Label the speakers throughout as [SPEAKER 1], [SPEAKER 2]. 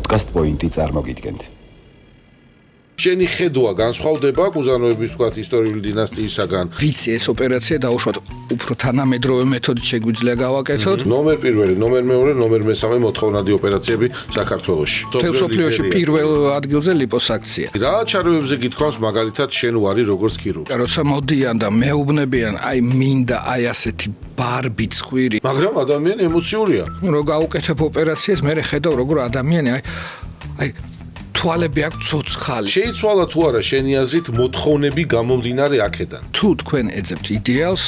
[SPEAKER 1] პოდკასტ პოინტი წარმოგიდგენთ.
[SPEAKER 2] შენი ხედვა განსხვავდება კუზანოების თქვათ ისტორიული დინასტიისაგან.
[SPEAKER 3] ვიცი ეს ოპერაცია დაუშვათ უფრო თანამედროვე მეთოდით შეგვიძლია გავაკეთოთ.
[SPEAKER 2] ნომერ პირველი, ნომერ მეორე, ნომერ მესამე მოთხოვნადი ოპერაციები საქართველოში.
[SPEAKER 3] მსოფლიოში პირველ ადგილზე ლიპოსაქცია.
[SPEAKER 2] რა ჩარევებზე გითხოვს მაგალითად შენ ვარი როგორც ქირურგი.
[SPEAKER 3] როცა მოდიან და მეუბნებიან, აი მინდა აი ასეთი ბარბი ცხვირი.
[SPEAKER 2] მაგრამ ადამიანი ემოციურია.
[SPEAKER 3] რო გავუკეთებ ოპერაციას, მე ხედავ როგორ ადამიანი აი თვალები აქვს ცოცხალი.
[SPEAKER 2] შეიცვალა თუ არა შენი აზრით მოთხოვნები გამომდინარე აქედან?
[SPEAKER 3] თუ თქვენ ეძებთ იდეალს,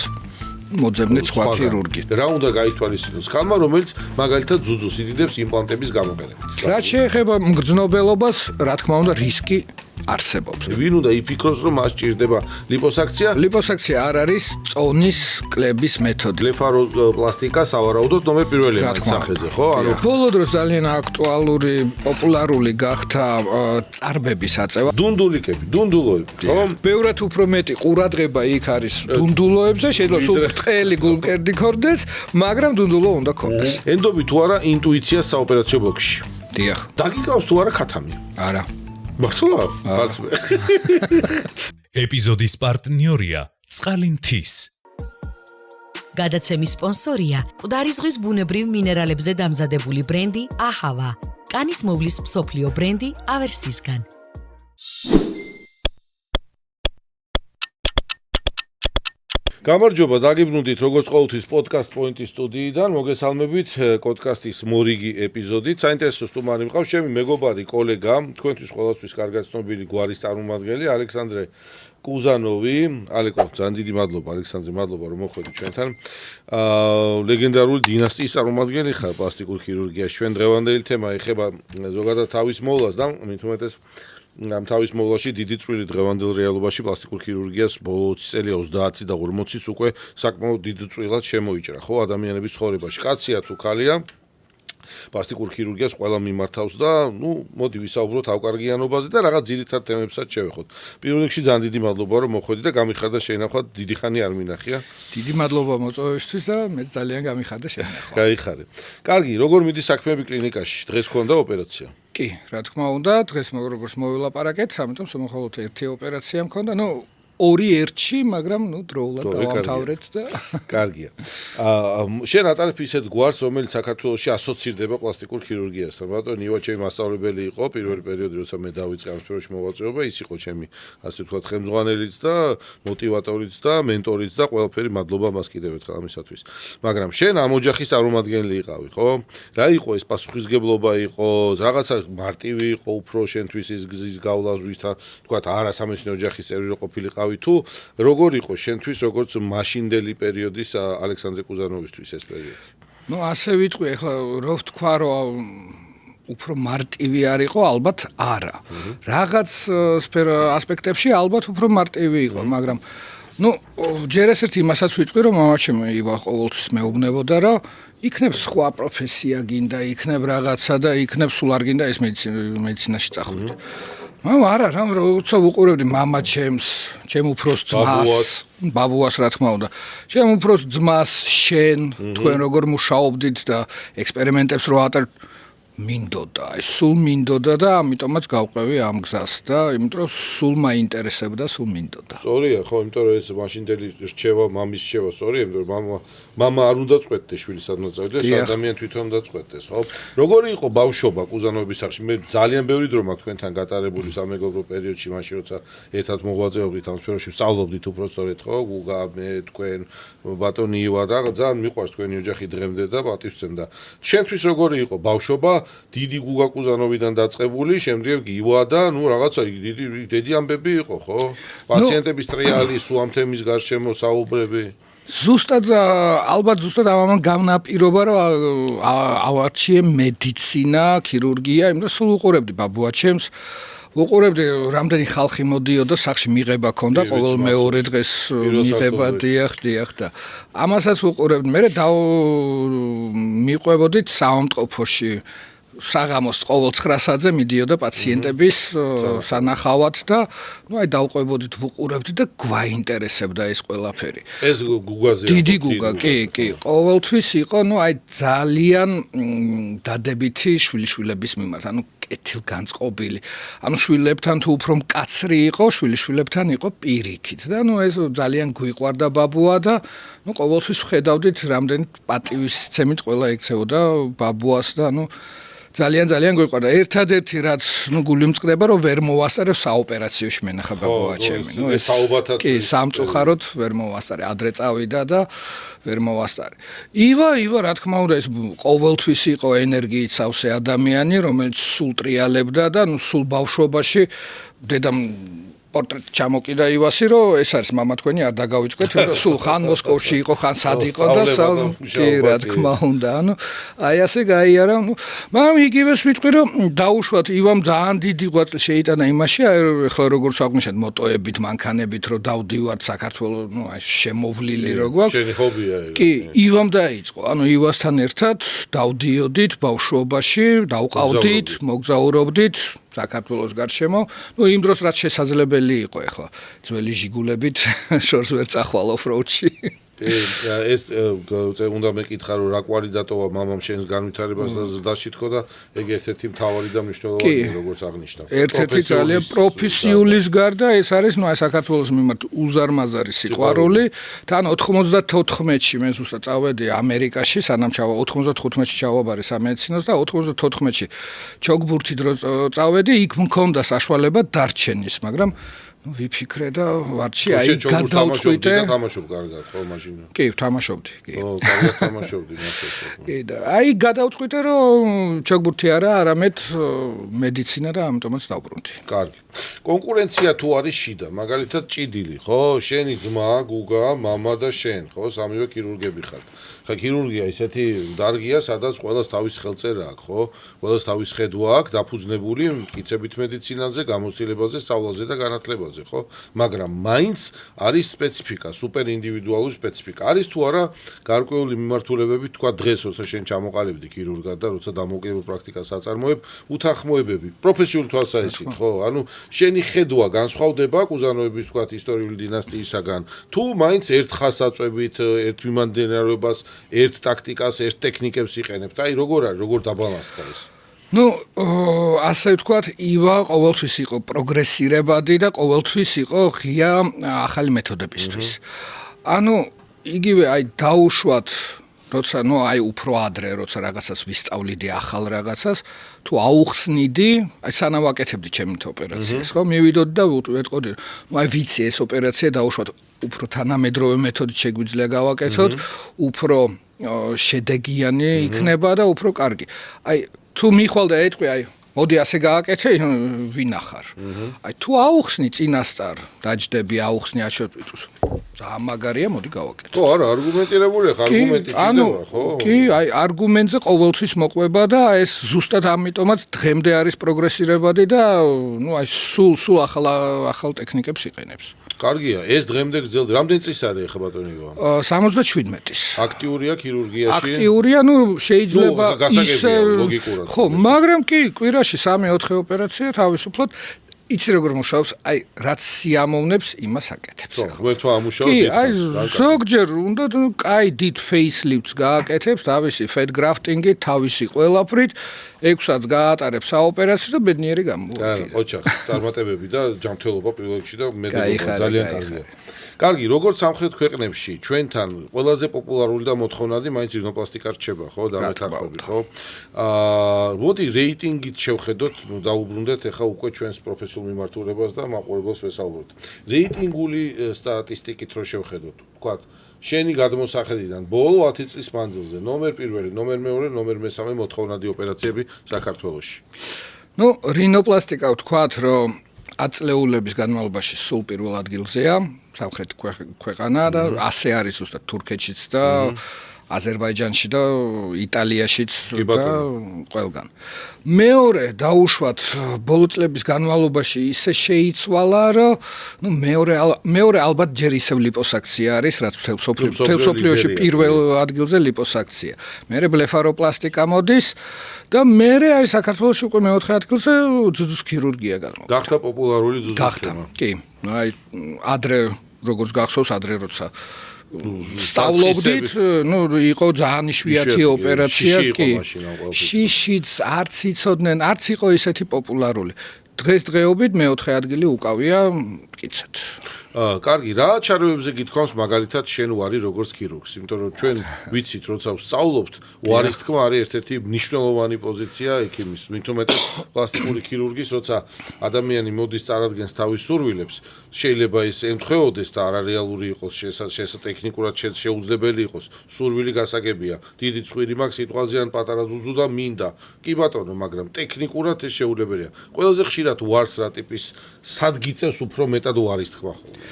[SPEAKER 3] მოძებნეთ სხვა ქირურგი.
[SPEAKER 2] რა უნდა გაითვალისწინოს ხალხმა, რომელიც მაგალითად ძუძუს იდიდებს იმპლანტების გამოყენებით?
[SPEAKER 3] რაც შეეხება მგრძნობელობას, რა თქმა უნდა, რისკი არსებობს.
[SPEAKER 2] ვინ უნდა იფიქროს, რომ მას ჭირდება ლიპოსაქცია?
[SPEAKER 3] ლიპოსაქცია არ არის წონის კლების მეთოდი.
[SPEAKER 2] ბლეფაროპლასტიკა სავარაუდოდ ნომერ პირველი სახეზე, ხო?
[SPEAKER 3] ბოლო დროს ძალიან აქტუალური, პოპულარული გახდა წარბების აწევა.
[SPEAKER 2] დუნდულიკები, დუნდულოები, ხო?
[SPEAKER 3] ბევრად უფრო მეტი ყურადღება იქ არის დუნდულოებზე, შეიძლება სულ ბრტყელი გულმკერდი ქონდეს, მაგრამ დუნდულო უნდა ქონდეს.
[SPEAKER 2] ენდობი თუ არა ინტუიციას საოპერაციო ბლოკში?
[SPEAKER 3] დიახ.
[SPEAKER 2] დაგიკავს თუ არა ქათამი?
[SPEAKER 3] არა.
[SPEAKER 2] მართლა?
[SPEAKER 4] ეპიზოდის პარტნიორია წყალი მთის.
[SPEAKER 5] გადაცემის სპონსორია მკვდარი ზღვის ბუნებრივ მინერალებზე დამზადებული ბრენდი აჰავა. კანის მოვლის მსოფლიო ბრენდი ავერსისგან.
[SPEAKER 2] გამარჯობა, დაგიბრუნდით როგორც ყოველთვის პოდკასტ პოინტის სტუდიიდან, მოგესალმებით პოდკასტის მორიგი ეპიზოდით. საინტერესო სტუმარი მყავს ჩემი მეგობარი კოლეგა, თქვენთვის ყველასთვის კარგად ცნობილი გვარის წარმომადგენელი ალექსანდრე კუზანოვი. ალეკო, ძალიან დიდი მადლობა ალექსანდრე, მადლობა რომ მოხვედი ჩვენთან. ლეგენდარული დინასტიის წარმომადგენელი ხარ პლასტიკურ ქირურგიაში. ჩვენ დღევანდელი თემა ეხება ზოგადად თავის მოვლას და მით უმეტეს ამ თავის მოვლაში დიდი წვლილი დღევანდელ რეალობაში პლასტიკურ ქირურგიას ბოლო 20 წელია 30 და 40-იც უკვე საკმაოდ დიდ წვლილად შემოიჭრა, ხო, ადამიანების ცხოვრებაში. კაცია თუ ქალია, პლასტიკურ ქირურგიას ყველა მიმართავს და, მოდი ვისაუბროთ ავკარგიანობაზე და რაღაც ძირითად თემებსაც შევეხოთ. პირველ რიგში ძალიან დიდი მადლობა რომ მოხვედი და გამიხარდა შენახვა, დიდი ხანი არ მინახია.
[SPEAKER 3] დიდი მადლობა მოწვევისთვის და მეც ძალიან გამიხარდა შენახვა.
[SPEAKER 2] გაიხარე. კარგი, როგორ მიდის საქმეები კლინიკაში? დღეს გქონდა ოპერაცია?
[SPEAKER 3] კი, რა თქმა უნდა, დღეს როგორც მოვილაპარაკეთ, ამიტომ შემოხვალოთ ერთი ოპერაცია მქონდა, ორი ერთში, მაგრამ დროულად დავამთავრეთ და
[SPEAKER 2] კარგია. შენ ატარებ ისეთ გვარს, რომელიც საქართველოში ასოცირდება პლასტიკურ ქირურგიასთან. ბატონი ნივა ჩემი მასწავლებელი იყო პირველი პერიოდი, როცა მე დავიწყე ამ სფეროში მოღვაწეობა, ის იყო ჩემი, ასე ვთქვათ, ხელმძღვანელიც და მოტივატორიც და მენტორიც და ყველაფერი, მადლობა მას კიდევ ერთხელ ამისათვის. მაგრამ შენ ამ ოჯახის წარმომადგენელი იყავი, ხო? რა იყო ეს პასუხისგებლობა იყო, რაღაცა მარტივი იყო უფრო შენთვის ის გზის გავლა ზუსტად, ვთქვათ, არასამეცნიერო ოჯახის წევრი რო ყოფილიყავი თუ როგორ იყო შენთვის როგორც მაშინდელი პერიოდის ალექსანდრე კუზანოვისთვის ეს პერიოდი?
[SPEAKER 3] ასე ვიტყვი, ახლა რო ვთქვა, რომ უფრო მარტივი არ იყო, ალბათ არა. რაღაც ასპექტებში ალბათ უფრო მარტივი იყო, მაგრამ ჯერ ესეთ იმასაც ვიტყვი, რომ მამაჩემი ივა ყოველთვის მეუბნებოდა, რომ იქნებ სხვა პროფესია გინდა, იქნებ რაღაცა და იქნებ სულ არ გინდა ეს მედიცინაში წახვიდე. არა, როცა ვუყურებდი მამაჩემს, ჩემ უფროს ძმას, ბაბუას რა თქმა უნდა. ჩემ უფროს ძმას, შენ, თქვენ როგორ მუშაობდით და ექსპერიმენტებს რო ატარებთ, მინდოდა, სულ მინდოდა და ამიტომაც გავყვევი ამ გზას და იმიტომ რომ სულ მაინტერესებდა, სულ მინდოდა.
[SPEAKER 2] სწორია, ხო, იმიტომ რომ ეს მაშინდელი რჩევა, მამის რჩევა, სწორია, იმიტომ რომ მამა არ უნდა წყვეტდეს შვილი სადღაც წავიდეს, ადამიანი თვითონ უნდა წყვეტდეს, ხო? როგორი იყო ბავშვობა კუზანოვის სახლში? მე ძალიან ბევრი დრო მაქვს თქვენთან გატარებული სამეგობრო პერიოდში, მაშინ როცა ერთად მოღვაწეობდით ამ სფეროში, სწავლობდით უბრალოდ, ხო? გუგა, მე, თქვენ, ბატონი ივა და ძალიან მიყვარს თქვენი ოჯახი დღემდე და პატივსცემდა. შენთვის როგორი იყო ბავშვობა? დიდი გუგა კუზანოვიდან დაწყებული, შემდეგ ივა და რაღაცა დიდი ამბები იყო, ხო? პაციენტების ტრიალი, სულ ამ თემის გარშემო საუბრები.
[SPEAKER 3] ზუსტად ალბათ ზუსტად ამან გამნაპირობა, რომ ავარჩიე მედიცინა, ქირურგია, იმიტომ სულ უყურებდი ბაბუაჩემს. ვუყურებდი რამდენი ხალხი მოდიოდა სახლში მიღება ქონდა ყოველ მეორე დღეს მიღება დიახ და ამასაც ვუყურებდი მე და მიყვებოდით საავადმყოფოში საღამოს ყოველ 9-ზე მიდიოდა პაციენტების სანახავად და ნუ აი დავყვებოდით, ვუყურებდით და გვაინტერესებდა ეს ყველაფერი.
[SPEAKER 2] ეს გუგაზე
[SPEAKER 3] დიდი გუგა, კი, ყოველთვის იყო, ნუ აი ძალიან დადებითი შვილიშვილების მიმართ, ანუ კეთილგანწყობილი. ანუ შვილებთან თუ უფრო მკაცრი იყო, შვილიშვილებთან იყო პირიქით და ნუ ეს ძალიან გვიყვარდა ბაბუა და ნუ ყოველთვის ვხედავდით, რამდენი პატივისცემით ყველა ექცეოდა ბაბუას და ნუ ძალიან გვიყვარდა. ერთადერთი რაც ნუ გული მწყდება, რომ ვერ მოვასწარე საოპერაციოში მენახა ბაბუა ჩემი. ნუ ეს კი სამწუხაროდ ვერ მოვასწარე. ადრე წავიდა და ვერ მოვასწარე. ივა, რა თქმა უნდა, ეს ყოველთვის იყო ენერგიით სავსე ადამიანი, რომელიც სულ ტრიალებდა და ნუ სულ ბავშვობაში დედამ პორტრეტი ჩამოკიდა ივასი, რომ ეს არის მამა თქვენი, არ დაგავიწყეთ, სულ ხან მოსკოვში იყო, ხან სად იყო და კი, რა თქმა უნდა, ანუ აი ასე გაიარა, ნუ მაგრამ იგივეს ვიტყვი, რომ დაუშვათ ივამ ძალიან დიდი ღვაწლი შეიტანა იმაში, აი ახლა როგორც აღნიშნეთ, მოტოებით, მანქანებით, რომ დავდივართ საქართველოს, ნუ აი შემოვლილი რო გვაქვს.
[SPEAKER 2] შენი ჰობია ეს.
[SPEAKER 3] კი, ივამ დაიწყო, ანუ ივასთან ერთად დავდიოდით ბავშვობაში, დავყავდით, მოგზაურობდით საქართველოს გარშემო, ნუ იმ დროს რაც შესაძლებელი იყო ახლა ძველი ჟიგულებით შორს ვერ წახვალ ოფროუდში.
[SPEAKER 2] ეს უნდა მეკითხა რომ რა კვალი დატოვა მამამ შენს განვითარებას და ზრდაში თქო და ეგ ერთ-ერთი მთავარი და მნიშვნელოვანი როგორც აღნიშნავ.
[SPEAKER 3] ერთ-ერთი ძალიან პროფესიულის გარდა ეს არის ნუ აი საქართველოს მიმართ უზარმაზარი სიყვარული. თან 94-ში მე ზუსტად წავედი ამერიკაში, სანამ 95-ში ჩავაბარე სამედიცინოს და 94-ში ჩოგბურთი დრო წავედი, იქ მქონდა საშუალება დარჩენის, მაგრამ ვიფიქრე და ვარჩი აი გადავწყვიტე
[SPEAKER 2] და თამაშობ კარგად ხო მაშინ
[SPEAKER 3] კი ვთამაშობდი კი
[SPEAKER 2] კარგად თამაშობდი მაშინ
[SPEAKER 3] კი და აი გადავწყვიტე რომ ჩოგბურთი არა არამედ მედიცინა და ამიტომაც დავბრუნდი
[SPEAKER 2] კარგი კონკურენცია თუ არის შიდა მაგალითად ჭიდილი ხო შენი ძმა გუგა მამა და შენ ხო სამივე ქირურგები ხართ ხა ქირურგია ისეთი დარგია სადაც ყველას თავის ხელწერა აქვს ხო ყველას თავის ხედვა აქვს დაფუძნებული მტკიცებით მედიცინაზე გამოცდილებაზე სწავლაზე და განათლებაზე ხო მაგრამ მაინც არის სპეციფიკა სუპერ ინდივიდუალური სპეციფიკა არის თუ არა გარკვეული მიმართულებები თქვა დღეს როცა შენ ჩამოყალიბდი ქირურგად და როცა დამოუკიდებელ პრაქტიკას აწარმოებ უთანხმოებები პროფესიული თვალსაზრისით ხო ანუ შენი ხედვა განსხვავდება კუზანოების თქვა ისტორიული დინასტიისაგან თუ მაინც ერთ ხასაწვევით ერთ მიმართულებას ერთ ტაქტიკას ერთ ტექნიკებს იყენებთ აი როგორ არის როგორ დაბალანსდა ეს
[SPEAKER 3] ну ასე ვთქვათ ივა ყოველთვის იყო პროგრესირებადი და ყოველთვის იყო ღია ახალი მეთოდებისთვის ანუ იგივე აი დაუშვათ როცა ნუ აი უფრო ადრე როცა რაღაცას ვისწავლიდი ახალ რაღაცას თუ აუხსნიდი აი სანამ ვაკეთებდი ჩემით ოპერაციას ხო მივიდოდი და ვეტყოდი ნუ აი ვიცი ეს ოპერაცია დაუშვათ უფრო თანამედროვე მეთოდით შეგვიძლია გავაკეთოთ უფრო შედეგიანი იქნება და უფრო კარგი აი თუ მიხვალ და ეტყვი აი მოდი ასე გააკეთე ვინახარ აი თუ აუხსნი წინასწარ დაჯდები აუხსნი აჩვენებს ძალიან მაგარია მოდი გავაკეთე
[SPEAKER 2] ხო არა არგუმენტირებული ხარ არგუმენტი ჭირდება ხო
[SPEAKER 3] კი აი არგუმენტზე ყოველთვის მოყვება და ეს ზუსტად ამიტომაც დღემდე არის პროგრესირებადი და ნუ აი სულ ახალ ტექნიკებს იყენებს
[SPEAKER 2] კარგია ეს დღემდე გრძელდება რამდენი წლის არის ხა ბატონი ივა
[SPEAKER 3] 77-ის
[SPEAKER 2] აქტიურია ქირურგიაში
[SPEAKER 3] აქტიურია ნუ შეიძლება
[SPEAKER 2] ისე ლოგიკურად
[SPEAKER 3] ხო მაგრამ კი კვირაში 3-4 ოპერაცია თავისუფლად იცი როგორ მუშაობს აი რაც სიამოვნებს იმას აკეთებს
[SPEAKER 2] ხო ვეთვა ამუშავებს
[SPEAKER 3] კი აი ზოგჯერ უნდა კაი დიდ ფეისლიფტს გააკეთებს თავისი ფედ გრაფტინგი თავისი ყველაფრით 6-ად გაატარებს საოპერაციო და ბედნიერი გამოვიდა
[SPEAKER 2] ოჩახ წარმატებები და ჯანმრთელობა პირველ რიგში და მედეგობა ძალიან კარგია კარგი, როგორც სამხრეთ ქვეყნებში ჩვენთან ყველაზე პოპულარული და მოთხოვნადი მაინც რინოპლასტიკა რჩება, ხო, და მეთანხმები, ხო? მოდი რეიტინგით შევხედოთ, ნუ დაუბრუნდეთ ახლა უკვე ჩვენს პროფესიულ მიმართულებას და მაყურებელს ვესალმობთ. რეიტინგული სტატისტიკით რო შევხედოთ, ვთქვათ, შენი გადმოსახედიდან ბოლო 10 წლის მანძილზე ნომერ პირველი, ნომერ მეორე, ნომერ მესამე მოთხოვნადი ოპერაციები საქართველოში.
[SPEAKER 3] ნუ რინოპლასტიკა ვთქვათ, რომ აწლეულების განმავლობაში სულ პირველ ადგილზეა სამხრეთ ქვეყანა და ასე არის ზუსტად თურქეთშიც და აზერბაიჯანში და იტალიაშიც და ყველგან. მეორე დაუშვათ ბოლო წლების განმავლობაში ისე შეიცვალა, რომ მეორე ალბათ ჯერ ისევ ლიპოსაქცია არის, რაც მთელ მსოფლიოში პირველ ადგილზე ლიპოსაქცია. მერე ბლეფაროპლასტიკა მოდის და მერე აი საქართველოში უკვე მეოთხე ადგილზე ძუძუს ქირურგია გამოდის.
[SPEAKER 2] გახდა პოპულარული ძუძუს
[SPEAKER 3] გახდა. კი. აი ადრე როგორც გახსოვს, ადრე როცა სწავლობდით, იყო ძალიან იშვიათი ოპერაცია, კი. შიშიც არც იცოდნენ, არც იყო ისეთი პოპულარული. დღესდღეობით მეოთხე ადგილი უკავია მტკიცედ.
[SPEAKER 2] კარგი, რა ჩარევებზე გითხოვს მაგალითად შენ ვარი როგორც ქირურგს, იმიტომ რომ ჩვენ ვიცით, როცა ვსწავლობთ, უარის თქმა არის ერთ-ერთი მნიშვნელოვანი პოზიცია ექიმის, მით უმეტეს პლასტიკური ქირურგის, როცა ადამიანი მოდის წარადგენს თავის სურვილებს, შეიძლება ის ემთხვეოდეს და არარეალური იყოს, ტექნიკურად შეუძლებელი იყოს, სურვილი გასაგებია, დიდი წვირი მაქვს, სიტყვაზე ან პატარა ძუძუ და მინდა. კი ბატონო, მაგრამ ტექნიკურად ეს შეუძლებელია. ყველაზე ხშირად უარს რა ტიპის სადგიწევს უფრო მეტად უარის თქმა ხოლმე.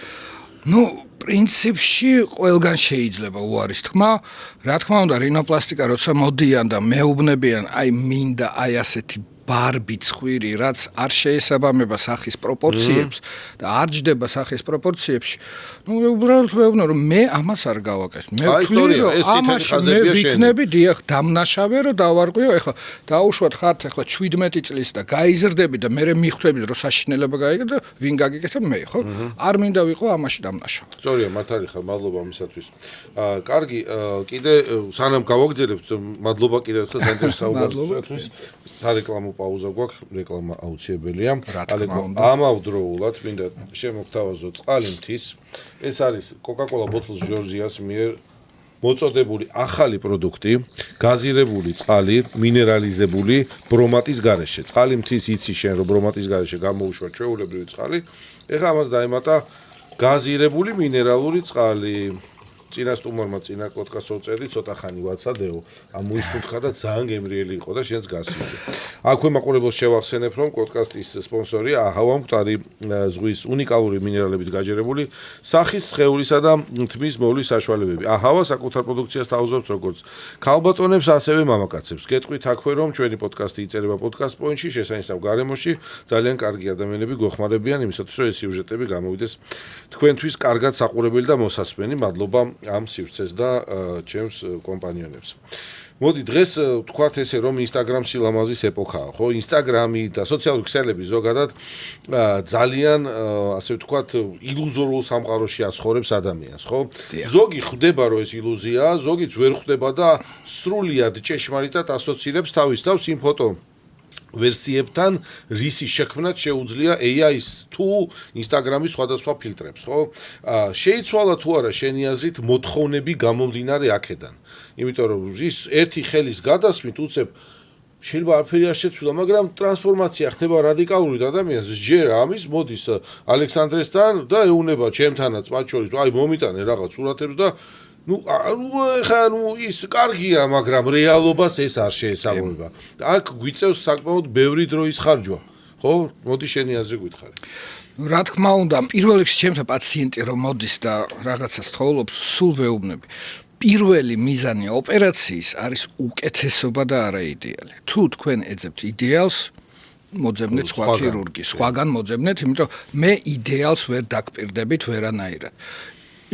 [SPEAKER 2] პრინციპში ყველგან შეიძლება უარის თქმა. რა თქმა უნდა, რინოპლასტიკა როცა მოდიან და მეუბნებიან, აი მინდა აი ასეთი ბარბი ცხვირი, რაც არ შეესაბამება სახის პროპორციებს და არ ჯდება სახის პროპორციებში. უბრალოდ ვეუბნო, რომ მე ამას არ გავაკეთებ. მე ვთვლი, რომ ამაში მე ვიქნები, დიახ, დამნაშავე, რომ დავარღვიო, ეხლა დაუშვათ ხართ ეხლა 17 წლის და გაიზრდები და მე მიხვდები, რომ საშინელება გაიგე და ვინ გაგიკეთებ მე, ხო? არ მინდა ვიყო ამაში დამნაშავე. სწორია, მართალი ხარ, მადლობა ამისათვის. კარგი, კიდე სანამ გავაგზავნებთ, მადლობა კიდევ ერთხელ საინტერესო საუბარისთვის. სარეკლამო პაუზა გვაქვს, რეკლამა აუცილებელია. ამავდროულად მინდა შემოგთავაზო წყალი მთის. ეს არის Coca-Cola Bottles Georgia's მიერ მოწოდებული ახალი პროდუქტი, გაზირებული წყალი, მინერალიზებული ბრომატის გარეშე. წყალი მთის იცი შენ, რომ ბრომატის გარეშე გამოუშვა ჩვეულებრივი წყალი. ეხლა ამას დაემატა გაზირებული მინერალური წყალი. წინა სტუმარმა წინა პოდკასტს წერდი, ცოტა ხანი ვაცადეო, ამოისუნთქა და ძალიან გემრიელი იყო და შენც გასიძე. აქვე მაყურებელს შევახსენებ, რომ პოდკასტის სპონსორია აჰავა მკვდარი ზღვის უნიკალური მინერალებით გაჯერებული სახის, სხეულისა და თმის მოვლის საშუალებები. აჰავა საკუთარ პროდუქციას თავაზობს როგორც ქალბატონებს, ასევე მამაკაცებს. გეტყვით აქვე, რომ ჩვენი პოდკასტი იწერება პოდკასტ პოინტში, შესანიშნავ გარემოში, ძალიან კარგი ადამიანები გვეხმარებიან იმისათვის, რომ ეს სიუჟეტები გამოვიდეს თქვენთვის კარგად საყურებელი და მოსასმენი. მადლობა ამ სივრცეს და ჩემს კომპანიონებს. მოდი დღეს ვთქვათ ესე, რომ Instagram სილამაზის ეპოქაა, ხო? Instagram-ი და სოციალური ქსელები ზოგადად ძალიან ასე ვთქვათ ილუზორულ სამყაროში აცხოვრებს ადამიანს, ხო? ზოგი ხვდება, რომ ეს ილუზიაა, ზოგიც ვერ ხვდება და სრულიად ჭეშმარიტად ასოცირებს თავის თავს იმ ფოტო ვერსიებთან, რისი შექმნაც შეუძლია AI-ის თუ Instagram-ის სხვადასხვა ფილტრებს, ხო? შეიცვალა თუ არა შენი აზრით მოთხოვნები გამომდინარე აქედან. იმიტომ რომ ის ერთი ხელის გადასმით უცებ შეიძლება არაფერი არ შეცვლა, მაგრამ ტრანსფორმაცია ხდება რადიკალურად ადამიანს. ჯერ ამის მოდის ალექსანდრესთან და ეუნება ჩემთანაც მათ შორის, აი მომიტანე რაღაც სურათებს და ის კარგია, მაგრამ რეალობას ეს არ შეესაბამება. აქ გვიწევს საკმაოდ ბევრი დროის ხარჯვა, ხო? მოდი შენი აზრი გითხარი.
[SPEAKER 3] რა თქმა უნდა, პირველ რიგში ჩემთან პაციენტი რომ მოდის და რაღაცას თხოვობს, სულ ვეუბნები. პირველი მიზანი ოპერაციის არის უკეთესობა და არა იდეალი. თუ თქვენ ეძებთ იდეალს, მოძებნეთ სხვა ქირურგი, სხვაგან მოძებნეთ, იმიტომ მე იდეალს ვერ დაგპირდებით ვერანაირად.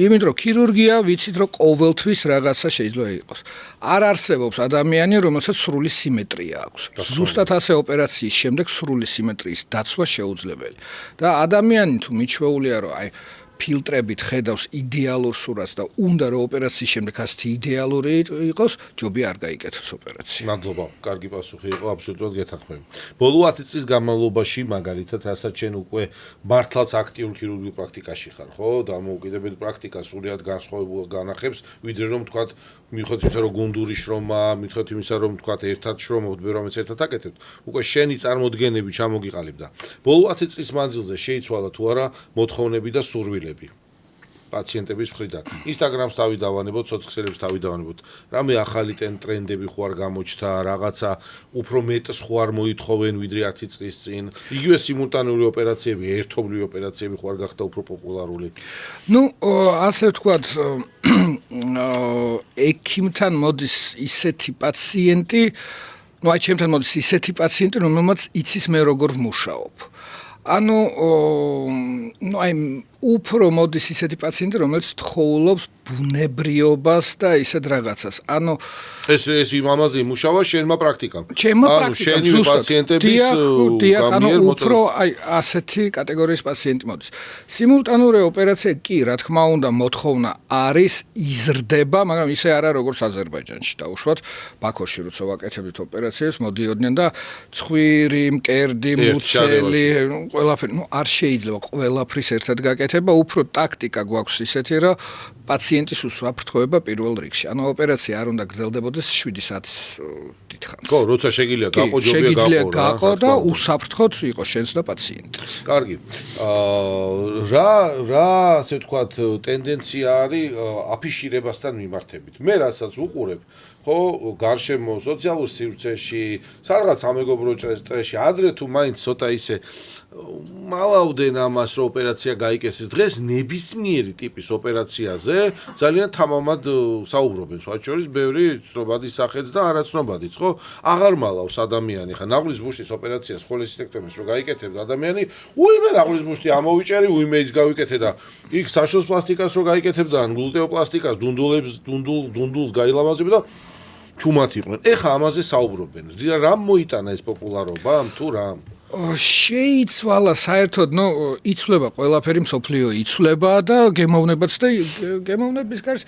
[SPEAKER 3] იმიტომ რომ ქირურგია ვიცით რომ ყოველთვის რაღაცა შეიძლება იყოს. არ არსებობს ადამიანი, რომელსაც სრული სიმეტრია აქვს. ზუსტად ასე ოპერაციის შემდეგ სრული სიმეტრიის დაცვა შეუძლებელი. და ადამიანი თუ მიჩვეულია რომ აი ფილტრებით ხედავს იდეალურ სურათს და უნდა რომ ოპერაციის შემდეგ ასეთი იდეალური იყოს, ჯობია არ გაიკეთოს ოპერაცია.
[SPEAKER 2] მადლობა, კარგი პასუხი იყო, აბსოლუტურად გეთანხმები. ბოლო 10 წლის განმავლობაში მაგალითად, რასაც შენ უკვე მართლაც აქტიურ ქირურგიულ პრაქტიკაში ხარ, ხო? დამოუკიდებელ პრაქტიკას სრულიად განსხვავებულ განახებს, ვიდრე რომ თქვათ, მიუხედავად იმისა, რომ გუნდური შრომა, მიუხედავად იმისა, რომ თქვათ ერთად შრომობთ, ბევრამაც ერთად აკეთებთ, უკვე შენი წარმოდგენები ჩამოგიყალიბდა. ბოლო 10 წლის მანძილზე შეიცვალა თუ არა მოთხოვნები და სურვილები პაციენტების მხრიდან. Instagram-ს თავი დავანებოთ, სოციალებს თავი დავანებოთ. რამე ახალი ტრენდები ხო არ გამოჩნდა, რაღაცა უფრო მეტს ხო არ მოითხოვენ ვიდრე 10 წლის წინ. იგივე სიმულტანური ოპერაციები, ერთობლივი ოპერაციები ხო არ გახდა უფრო პოპულარული.
[SPEAKER 3] ასე ვთქვათ, ექიმთან მოდის ისეთი პაციენტი, აი ჩემთან მოდის ისეთი პაციენტი, რომელმაც იცის მე როგორ ვმუშაობ. აი უფრო მოდის ისეთი პაციენტი, რომელიც თხოვლობს ბუნებრიობას და ისეთ რაღაცას.
[SPEAKER 2] ეს იმამაზე იმუშავა შენმა პრაქტიკამ.
[SPEAKER 3] ჩემმა პრაქტიკამ
[SPEAKER 2] შენი პაციენტების
[SPEAKER 3] გამიერ უფრო აი ასეთი კატეგორიის პაციენტი მოდის. სიმულტანური ოპერაცია კი, რა თქმა უნდა, მოთხოვნა არის, იზრდება, მაგრამ ისე არა როგორც აზერბაიჯანში დაუშვათ, ბაქოში როცა ვაკეთებდით ოპერაციებს, მოდიოდნენ და ცხვირი, მკერდი, მუცელი, ყველაფერი, არ შეიძლება ყველაფრის ერთად გაკეთება, უფრო ტაქტიკა გვაქვს ისეთი, რომ პაციენტის უსაფრთხოება პირველ რიგში. ოპერაცია არ უნდა გრძელდებოდეს 7 საათის დიდხანს.
[SPEAKER 2] ხო, როცა შეგიძლია გაყო, ჯობია
[SPEAKER 3] გაყო და უსაფრთხოდ იყოს შენს და პაციენტს.
[SPEAKER 2] კარგი. რა ასე ვთქვათ, ტენდენცია არის აფიშირებასთან მიმართებით. მე რასაც ვუყურებ, ხო, გარშემო სოციალურ სივრცეში, სადღაც სამეგობრო წრეში, ადრე თუ მაინც ცოტა ისე მალავდნენ ამას, რომ ოპერაცია გაიკეთეს. დღეს ნებისმიერი ტიპის ოპერაციაზე ძალიან თამამად საუბრობენ. სხვა შორის ბევრი ცნობადის სახეც და არაცნობადიც, ხო? აღარ მალავს ადამიანი. ხა ნაღლის ბუშტის ოპერაციას ხოლესისტექტომის რო გაიკეთებდა ადამიანი, უიმე ნაღლის ბუშტი ამოვიჭერი, უიმე ის გავიკეთე და იქ საშოს პლასტიკას რო გაიკეთებდა, ან გლუტეოპლასტიკას, დუნდულს გაილამაზებდა და ჩუმად იყვნენ. ეხა ამაზე საუბრობენ. რამ მოიტანა ეს პოპულარობა, თუ რამ?
[SPEAKER 3] შეიცვალა საერთოდ, იცვლება ყველაფერი, მსოფლიო იცვლება და გემოვნებაც და გემოვნების გარს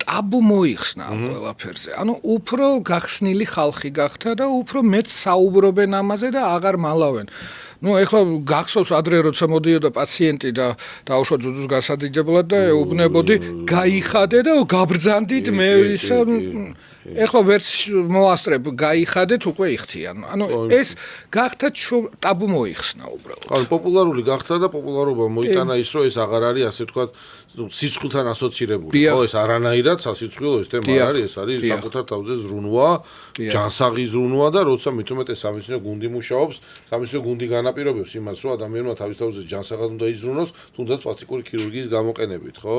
[SPEAKER 3] ტაბუ მოიხსნა ამ ყველაფერზე. უფრო გახსნილი ხალხი გახდა და უფრო მეც საუბრობენ ამაზე და აღარ მალავენ. ეხლა გახსოვს ადრე როცა მოდიოდა პაციენტი და დაუშვა ძუძუს გასადიდებლად და ეუბნებოდი, გაიხადე და გაბრძანდით მე ისა ეხლა ვერც მოასწრებ, გაიხადეთ, უკვე იხთიან. ეს გახდა ტაბუ მოიხსნა უბრალოდ.
[SPEAKER 2] პოპულარული გახდა და პოპულარობა მოიტანა ის, რომ ეს აღარ არის ასე ვთქვათ, სიცხვილთან ასოცირებული. ხო, ეს არანაირად სასიცხვილო ეს თემა არის, ეს არის საკუთარ თავზე ზრუნვა, ჯანსაღი ზრუნვა და როცა მithumetes სამეცნიერო გუნდი მუშაობს, სამეცნიერო გუნდი განაპირობებს იმას, რომ ადამიანმა თავის თავზე ჯანსაღად უნდა იზრუნოს, თუნდაც პლასტიკური ქირურგიის გამოყენებით, ხო?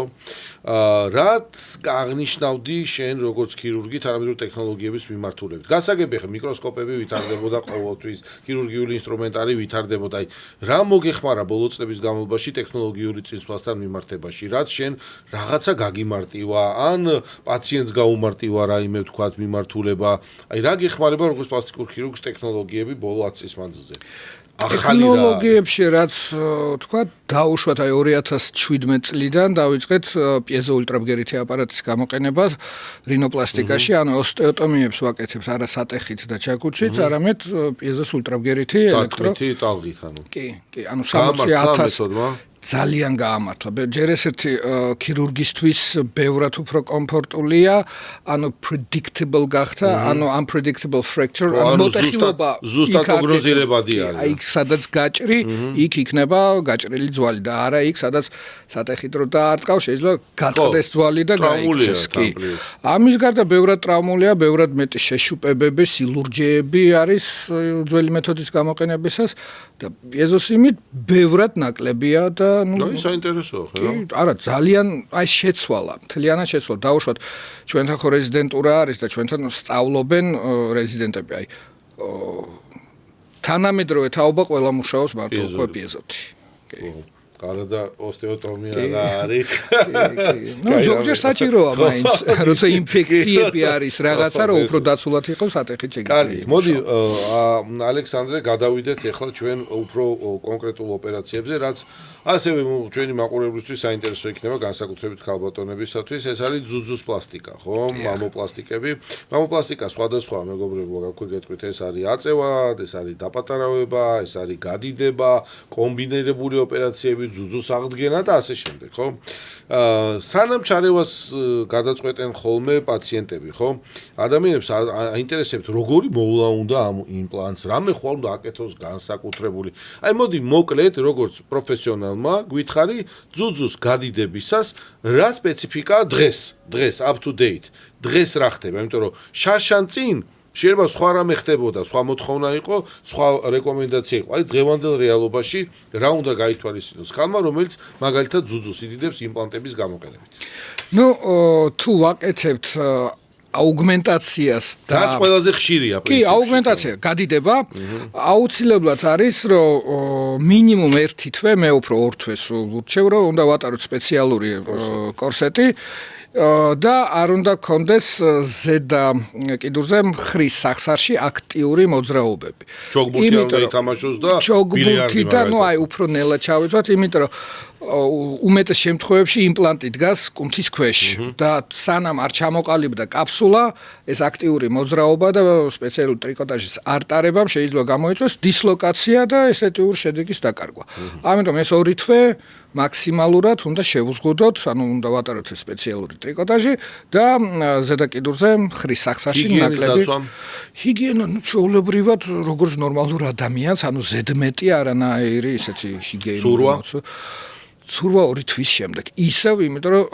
[SPEAKER 2] რაც აღნიშნავდი შენ როგორც ქირურგი თანამედროვე ტექნოლოგიების მიმართულებით. გასაგები ხე მიკროსკოპები ვითარდებოდა ყოველთვის, ქირურგიული ინსტრუმენტარი ვითარდებოდა. აი, რა მოგეხმარა ბოლო წლების განმავლობაში ტექნოლოგიური წინსვლასთან მიმართებაში? რაც შენ რაღაცა გაგიმარტივა, ან პაციენტს გაუმარტივა რაიმე ვთქვათ მიმართულება. აი, რა გეხმარება როგორც პლასტიკურ ქირურგს ტექნოლოგიები ბოლო 10 წლის მანძილზე?
[SPEAKER 3] ტექნოლოგიებში რაც ვთქვათ, დაუშვათ აი 2017 წლიდან დავიწყეთ პიეზოულტრაბგერითი აპარატის გამოყენება რინოპლასტიკაში, ოსტეოტომიებს ვაკეთებთ არა სატეხით და ჩაქუჩით, არამედ პიეზოს ულტრაბგერითი
[SPEAKER 2] ტალღით,
[SPEAKER 3] კი, 60,000 ძალიან გაამართლა. ჯერ ესეთი ქირურგისთვის ბევრად უფრო კომფორტულია, predictable გახდა, unpredictable fracture, მოტეხილობა
[SPEAKER 2] ზუსტად პროგნოზირებადი არის.
[SPEAKER 3] იქ სადაც გაჭრი, იქ იქნება გაჭრილი ძვალი და არა იქ სადაც სატეხით რო დაარტყავ, შეიძლება გატყდეს ძვალი და გაიქცეს კი. ამის გარდა ბევრად ტრავმულია, ბევრად მეტი შეშუპებები, სილურჯეები არის ძველი მეთოდის გამოყენებისას და პიეზოს იმით ბევრად ნაკლებია და
[SPEAKER 2] საინტერესოა, ხო?
[SPEAKER 3] არა, ძალიან აი შეცვალა, მთლიანად შეცვალა. დაუშვათ, ჩვენთან ხო რეზიდენტურა არის და ჩვენთან სწავლობენ რეზიდენტები, აი თანამედროვე თაობა ყველა მუშაობს მარტო უკვე პიეზოთი. კი.
[SPEAKER 2] გარდა ოსტეოტომია და არის.
[SPEAKER 3] ზოგჯერ საჭიროა მაინც, როცა ინფექციები არის რაღაცა, რომ უფრო დაცულად იყოს სატეხით შეგიძლია.
[SPEAKER 2] კარგი, მოდი ალექსანდრე გადავიდეთ ახლა ჩვენ უფრო კონკრეტულ ოპერაციებზე, რაც ასევე ჩვენი მაყურებლისთვის საინტერესო იქნება განსაკუთრებით ქალბატონებისათვის, ეს არის ძუძუს პლასტიკა, ხო? მამოპლასტიკები. მამოპლასტიკა სხვადასხვა მეგობრებო, გაგვიგეთქვით, ეს არის აწევა, ეს არის დაპატარავება, ეს არის გადიდება, კომბინირებული ოპერაციები, ძუძუს აღდგენა და ასე შემდეგ, ხო? სანამ ჩარევას გადაწყვეტენ ხოლმე პაციენტები, ხო? ადამიანებს აინტერესებთ, როგორი მოვლა უნდა ამ იმპლანტს, რამე ხვალ უნდა აკეთოს განსაკუთრებული. აი მოდი მოკლედ, როგორც პროფესიონალმა გვითხრი ძუძუს გადიდებისას რა სპეციფიკაა დღეს up to date. დღეს რა ხდება, იმიტომ რომ შარშან წინ შეიძლება სხვა რამე ხდებოდა, სხვა მოთხოვნა იყო, სხვა რეკომენდაცია იყო. აი დღევანდელ რეალობაში რა უნდა გაითვალისწინოს ხალხმა, რომელიც მაგალითად ძუძუს იდიდებს იმპლანტების გამოყენებით.
[SPEAKER 3] ნუ თუ ვაკეთებთ აუგმენტაციას და
[SPEAKER 2] რაც ყველაზე ხშირია
[SPEAKER 3] კი, აუგმენტაცია გადიდება. აუცილებლად არის, რომ მინიმუმ 1 თვე, მე უფრო 2 თვეს ვურჩევ, რომ უნდა ვატაროთ სპეციალური კორსეტი. და არ უნდა გქონდეს ზედა კიდურზე მხრის სახსარში აქტიური მოძრაობები.
[SPEAKER 2] ჯოგბურთი არ უნდა ითამაშოს და
[SPEAKER 3] ჯოგბურთი და ნუ აი უფრო ნელა ჩავიცვათ, იმიტომ რომ უმეტეს შემთხვევებში იმპლანტი დგას კუნთის ქვეშ და სანამ არ ჩამოყალიბდა კაფსულა, ეს აქტიური მოძრაობა და სპეციალური ტრიკოტაჟის არტარებამ შეიძლება გამოიწვიოს დისლოკაცია და ესთეტიური შედეგის დაკარგვა. ამიტომ ეს 2 თვე მაქსიმალურად უნდა შევუზღუდოთ, ანუ უნდა ვატაროთ სპეციალური ტრიკოტაჟი და ზედა კიდურზე მხრის სახსარში ნაკლები. ჰიგიენა ჩვეულებრივად როგორც ნორმალურ ადამიანს, ანუ ზედმეტი არანაირი ესეთი ჰიგიენა ცურვა 2 თვის შემდეგ. ისევ, იმიტომ რომ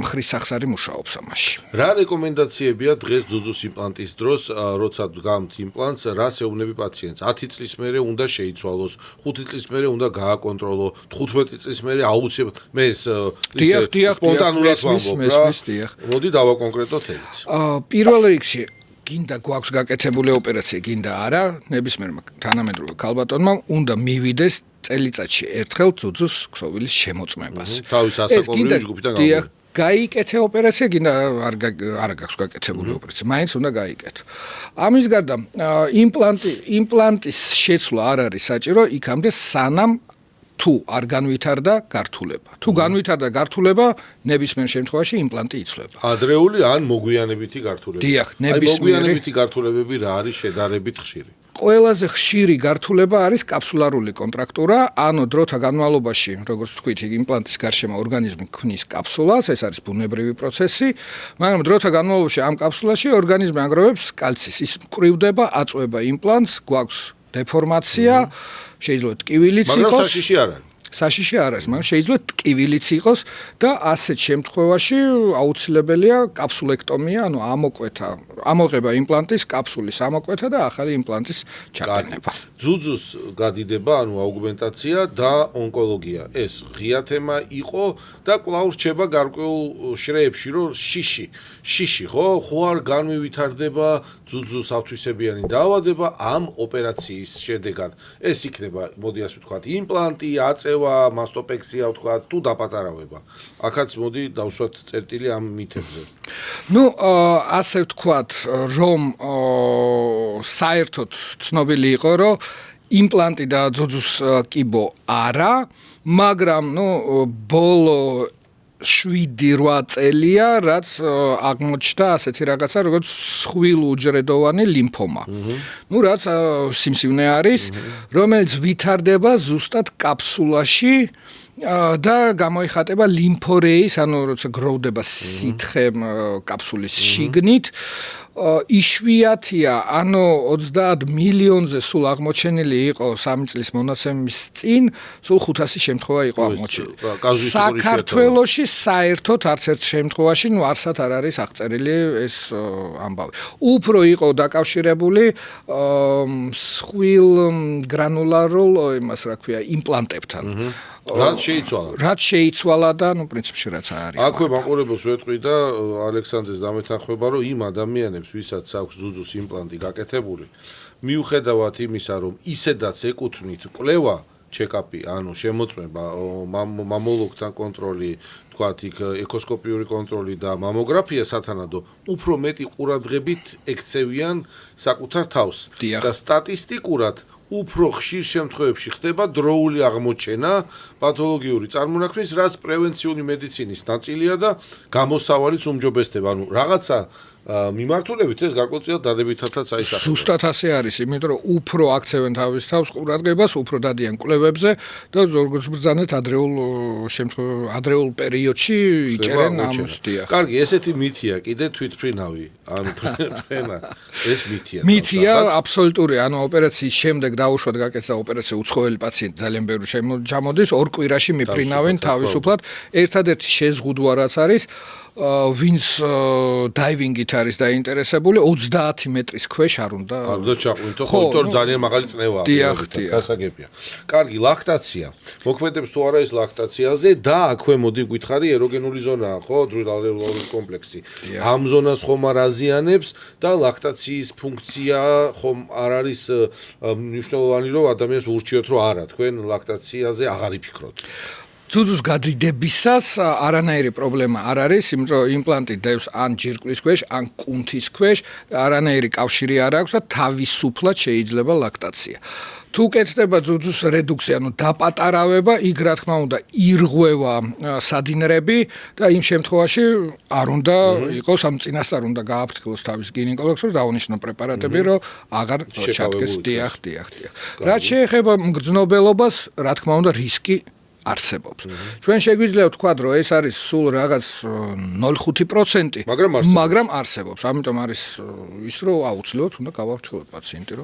[SPEAKER 3] მხრის სახსარი მუშაობს ამაში.
[SPEAKER 2] რა რეკომენდაციებია დღეს ძუძუს იმპლანტის დროს, როცა დგამთ იმპლანტს, რას ეუბნები პაციენტს? 10 წლის მერე უნდა შეიცვალოს, 5 წლის მერე უნდა გააკონტროლო, 15 წლის მერე აუცილებლად მე ეს სპონტანურად ვამბობ რა. მოდი დავაკონკრეტოთ ეს.
[SPEAKER 3] პირველ რიგში გინდა გვაქვს გაკეთებული ოპერაცია, გინდა არა, ნებისმიერ თანამედროვე ქალბატონმა უნდა მივიდეს წელიწადში ერთხელ ძუძუს ქსოვილის შემოწმებას.
[SPEAKER 2] თავის ასაკობრივი ჯგუფიდან გამოვიდა.
[SPEAKER 3] გაიკეთე ოპერაცია, გინდა არ გაქვს გაკეთებული ოპერაცია, მაინც უნდა გაიკეთო. ამის გარდა იმპლანტის შეცვლა არ არის საჭირო იქამდე სანამ თუ არ განვითარდა გართულება. თუ განვითარდა გართულება, ნებისმიერ შემთხვევაში იმპლანტი იცვლება.
[SPEAKER 2] ადრეული ან მოგვიანებითი გართულება.
[SPEAKER 3] დიახ, ნებისმიერი
[SPEAKER 2] მოგვიანებითი გართულებები რა არის შედარებით ხშირი?
[SPEAKER 3] ყველაზე ხშირი გართულება არის კაფსულარული კონტრაქტურა, ანუ დროთა განმავლობაში, როგორც თქვით, იმპლანტის გარშემო ორგანიზმი ქმნის კაფსულას, ეს არის ბუნებრივი პროცესი, მაგრამ დროთა განმავლობაში ამ კაფსულაში ორგანიზმი აგროვებს კალცის, ის მკვრივდება, აწვება იმპლანტს, გვაქვს დეფორმაცია, შეიძლება ტკივილიც იყოს.
[SPEAKER 2] მაგრამ საშიში არ არის.
[SPEAKER 3] საშიში არ არის, მაგრამ შეიძლება ტკივილიც იყოს და ასეთ შემთხვევაში აუცილებელია კაფსულექტომია, ანუ ამოღება იმპლანტის კაფსულის ამოკვეთა და ახალი იმპლანტის ჩაყენება.
[SPEAKER 2] ძუძუს გადიდება, ანუ აუგმენტაცია და ონკოლოგია. ეს ღია თემა იყო და კვლავ რჩება გარკვეულ შრეებში, რომ შიში, ხო არ განმივვითარდება ძუძუს ავთვისებიანი დაავადება ამ ოპერაციის შედეგად. ეს იქნება, მოდი ასე ვთქვათ, იმპლანტი, აწევა, მასტოპექსია ვთქვათ, თუ დაპატარავება. აქაც მოდი დავსვათ წერტილი ამ მითებზე.
[SPEAKER 3] ნუ ასე ვთქვათ, რომ საერთოდ ცნობილი იყო, რომ იმპლანტი და ძუძუს კიბო არა, მაგრამ ბოლო 7-8 წელია, რაც აღმოჩნდა ასეთი რაღაცა, როგორც სხვილუჯრედოვანი ლიმფომა. რაც სიმსივნე არის, რომელიც ვითარდება ზუსტად კაფსულაში და გამოიხატება ლიმფორეის, ანუ როცა გროვდება სითხე კაფსულის შიგნით, იშვიათია, ანუ 30 მილიონზე სულ აღმოჩენილი იყო 3 წლის მონაცემის წინ, სულ 500 შემთხვევა იყო აღმოჩენილი. საქართველოში საერთოდ არც ერთ შემთხვევაში, არსად არ არის აღწერილი ეს ამბავი. უფრო იყო დაკავშირებული სხვილ გრანულარულ, იმას რა ქვია, იმპლანტებთან. რაც შეიცვალა და პრინციპში რაც არის.
[SPEAKER 2] აქვე მაყურებელს ვეტყვი და ალექსანდრეს დამეთანხმება, რომ იმ ადამიანებს, ვისაც აქვს ძუძუს იმპლანტი გაკეთებული, მიუხედავად იმისა, რომ ისედაც ეკუთვნით კვლევა, ჩეკაპი, ანუ შემოწმება, მამოლოგთან კონტროლი, თქვათ, იქ ეკოსკოპიური კონტროლი და მამოგრაფია სათანადო, უფრო მეტი ყურადღებით ექცევიან საკუთარ თავს და სტატისტიკურად უფრო ხშირ შემთხვევებში ხდება დროული აღმოჩენა პათოლოგიური წარმონაქმნის, რაც პრევენციული მედიცინის ნაწილია და გამოსავალიც უმჯობესდება. ანუ რაღაცა მიმართულებით ეს გარკვეულწილად დადებითათაც აისახება.
[SPEAKER 3] ზუსტად ასე არის, იმიტომ რომ უფრო აქცევენ თავის თავს ყურადღებას, უფრო დადიან კვლევებზე და როგორც ბრძანეთ ადრეულ პერიოდში იჭერენ ამას.
[SPEAKER 2] კარგი, ესეთი მითია, კიდე თვითფრინავი, ანუ ფრენა, ეს მითია.
[SPEAKER 3] მითია აბსოლუტური, ანუ ოპერაციის შემდეგ დაუშვათ გაკეთდა ოპერაცია უცხოელი პაციენტი ძალიან ბევრი ჩამოდის, 2 კვირაში მიფრინავენ თავისუფლად. ერთადერთი შეზღუდვა რაც არის, ვინც დაივინგით არის დაინტერესებული 30 მეტრის ქვეშ არ უნდა
[SPEAKER 2] ჩაყვინთო, ხო, თორე ძალიან მაღალი წნევაა.
[SPEAKER 3] დიახ.
[SPEAKER 2] გასაგებია. კარგი, ლაქტაცია. მოქმედებს თუ არა ეს ლაქტაციაზე და აქვე მოდი გითხარი ეროგენული ზონაა, ხო, დრუალერული კომპლექსი. ამ ზონას ხომ არ აზიანებს და ლაქტაციის ფუნქცია ხომ არ არის მნიშვნელოვანი, რომ ადამიანს ურჩიოთ, რომ არა, თქვენ ლაქტაციაზე აღარ იფიქროთ.
[SPEAKER 3] ძუძუს გადიდებისას არანაირი პრობლემა არ არის, იმიტომ რომ იმპლანტი დევს ან ჯირკვლის ქვეშ, ან კუნთის ქვეშ, არანაირი კავშირი არ აქვს და თავისუფლად შეიძლება ლაქტაცია. თუ კეთდება ძუძუს რედუქცია, ანუ დაპატარავება, იქ რა თქმა უნდა ირღვევა სადინრები და იმ შემთხვევაში არ უნდა იყოს ამ წინასწარ უნდა გააფრთხილოს თავის გინეკოლოგს, რომ დაუნიშნო პრეპარატები, რომ აღარ ჩადგეს. დიახ. რაც შეეხება მგრძნობელობას, რა თქმა უნდა რისკი არსებობს. ჩვენ შეგვიძლია ვთქვათ, რომ ეს არის სულ რაღაც 0.5%, მაგრამ არსებობს. ამიტომ არის ის, რომ აუცილებლად უნდა გავაფრთხილოთ პაციენტი, რომ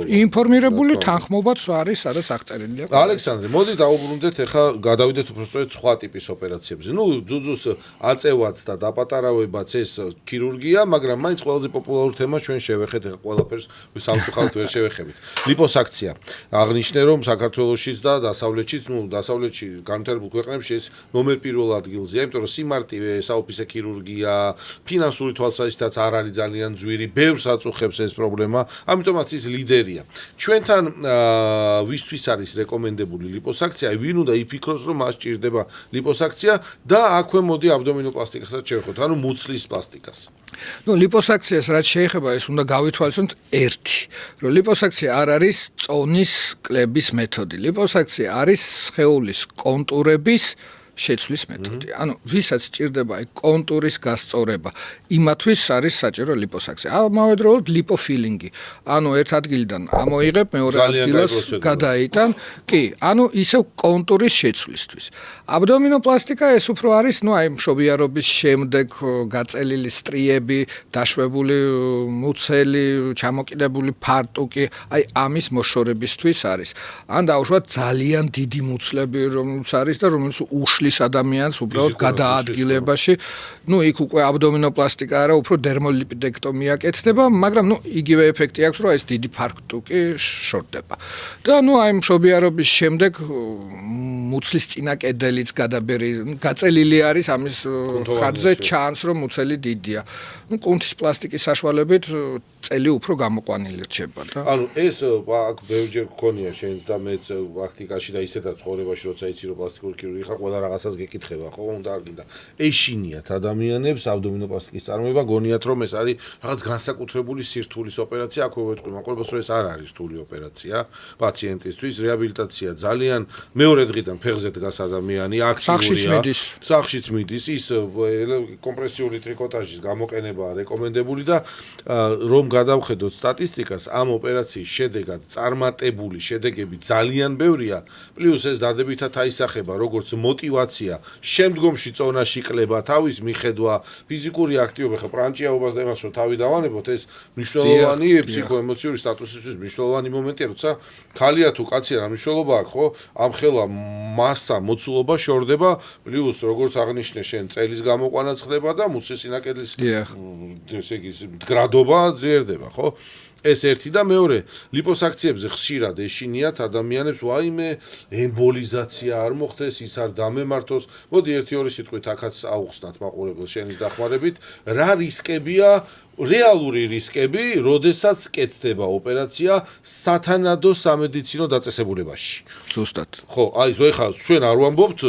[SPEAKER 3] ინფორმირებული თანხმობაც არის, სადაც აღწერილია.
[SPEAKER 2] ალექსანდრე, მოდი დავუბრუნდეთ, ახლა გადავიდეთ უბრალოდ სხვა ტიპის ოპერაციებზე. ძუძუს აწევაც და დაპატარავებაც ეს ქირურგია, მაგრამ მაინც ყველაზე პოპულარული თემა ჩვენ შევეხეთ, ახლა ყველაფერს სამწუხაროდ ვერ შევეხებით. ლიპოსაქცია. აღნიშნე, რომ საქართველოშიც და დასავლეთშიც, განვითარებულ ქვეყნებში ეს ნომერ პირველ ადგილზეა, იმიტომ რომ სიმარტივე, საოფისე ქირურგია, ფინანსური თვალსაზრისითაც არ არის ძალიან ძვირი, ბევრს აწუხებს ეს პრობლემა, ამიტომაც ის ლიდერია. ჩვენთან ვისთვის არის რეკომენდებული ლიპოსაქცია, ვინ უნდა იფიქროს, რომ მას ჭირდება ლიპოსაქცია და აქვე მოდი აბდომინოპლასტიკასაც შევეხოთ, ანუ მუცლის პლასტიკას.
[SPEAKER 3] ლიპოსაქციას რაც შეეხება, ეს უნდა გავითვალისწინოთ ერთი, რომ ლიპოსაქცია არ არის წონის კლების მეთოდი. ლიპოსაქცია არის სხეულის კონტურების შეცვლის მეთოდი. ანუ ვისაც ჭირდება აი კონტურის გასწორება, იმათვის არის საჭირო ლიპოსაქცია. ამავე დროულად ლიპოფილინგი. ანუ ერთ ადგილიდან ამოიღებ, მეორე ადგილას გადაიტან, კი, ანუ ისევ კონტურის შეცვლისთვის. აბდომინოპლასტიკა ეს უფრო არის, აი მშობიარობის შემდეგ გაწელილი სტრიები, დაშვებული მუცელი, ჩამოკიდებული ფარტუკი, აი ამის მოშორებისთვის არის. ან დაუშვათ ძალიან დიდი მუცლები, რომელიც არის და რომელიც უშლის ადამიანს უბრალოდ გადაადგილებაში, იქ უკვე აბდომინოპლასტიკა არა, უფრო დერმოლიპიდექტომია კეთდება, მაგრამ იგივე ეფექტი აქვს, რომ ეს დიდი ფარტუკი შორდება. და აი მშობიარობის შემდეგ მუცლის წინა კედელიც გაწელილი არის, ამის ხარჯზე ჩანს, რომ მუცელი დიდია. კუნთის პლასტიკის საშუალებით წელი უფრო გამოყვანილი რჩება და
[SPEAKER 2] ანუ ეს აქ ბევრჯერ გქონია შენს და მეც პრაქტიკაში და ისედაც ცხოვრებაში როცა იცი რომ პლასტიკური ქირურგი ხარ ყველა რაღაცას გეკითხება ხო უნდა არ გინდა ეშინიათ ადამიანებს აბდომინოპლასტიკის წარმოება გონიათ რომ ეს არის რაღაც განსაკუთრებული სირთულის ოპერაცია აქვე ვეთქვი მაყურებელს რომ ეს არ არის რთული ოპერაცია პაციენტისთვის რეაბილიტაცია ძალიან მეორე დღიდან ფეხზე დგას ადამიანი აქტიურია სახლშიც მიდის ის კომპრესიული ტრიკოტაჟის გამოყენებაა რეკომენდებული და რომ გადავხედოთ სტატისტიკას, ამ ოპერაციის შედეგად წარმატებული შედეგები ძალიან ბევრია, პლუს ეს დადებითად აისახება, როგორც მოტივაცია, შემდგომში წონაში კლება, თავის მიხედვა, ფიზიკური აქტივობა, ხო პრანჭიაობას და იმას, რომ თავი დავანებოთ, ეს მნიშვნელოვანი ფსიქოემოციური სტატუსისთვის მნიშვნელოვანი მომენტია, როცა ხალია თუ კაცია რა მნიშვნელობა აქვს, ხო? ამ ხელა მასა, მოცულობა შორდება, პლუს როგორც აღნიშნე შენ, წელის გამოყვანაც ხდება და მუცლის სინაკელის ესე იგი მდგრადობა ძლიერდება, ხო? ეს ერთი და მეორე, ლიპოსაქციებზე ხშირად ეშინიათ ადამიანებს, ვაიმე, ემბოლიზაცია არ მოხდეს, ის არ დამემართოს. მოდი ერთი-ორი სიტყვით აქაც აუხსნათ მაყურებელს შენის დახმარებით, რა რისკებია, რეალური რისკები, როდესაც კეთდება ოპერაცია სათანადო სამედიცინო დაწესებულებაში.
[SPEAKER 3] ზუსტად.
[SPEAKER 2] ხო, აი, ეხლა ჩვენ არ ვამბობთ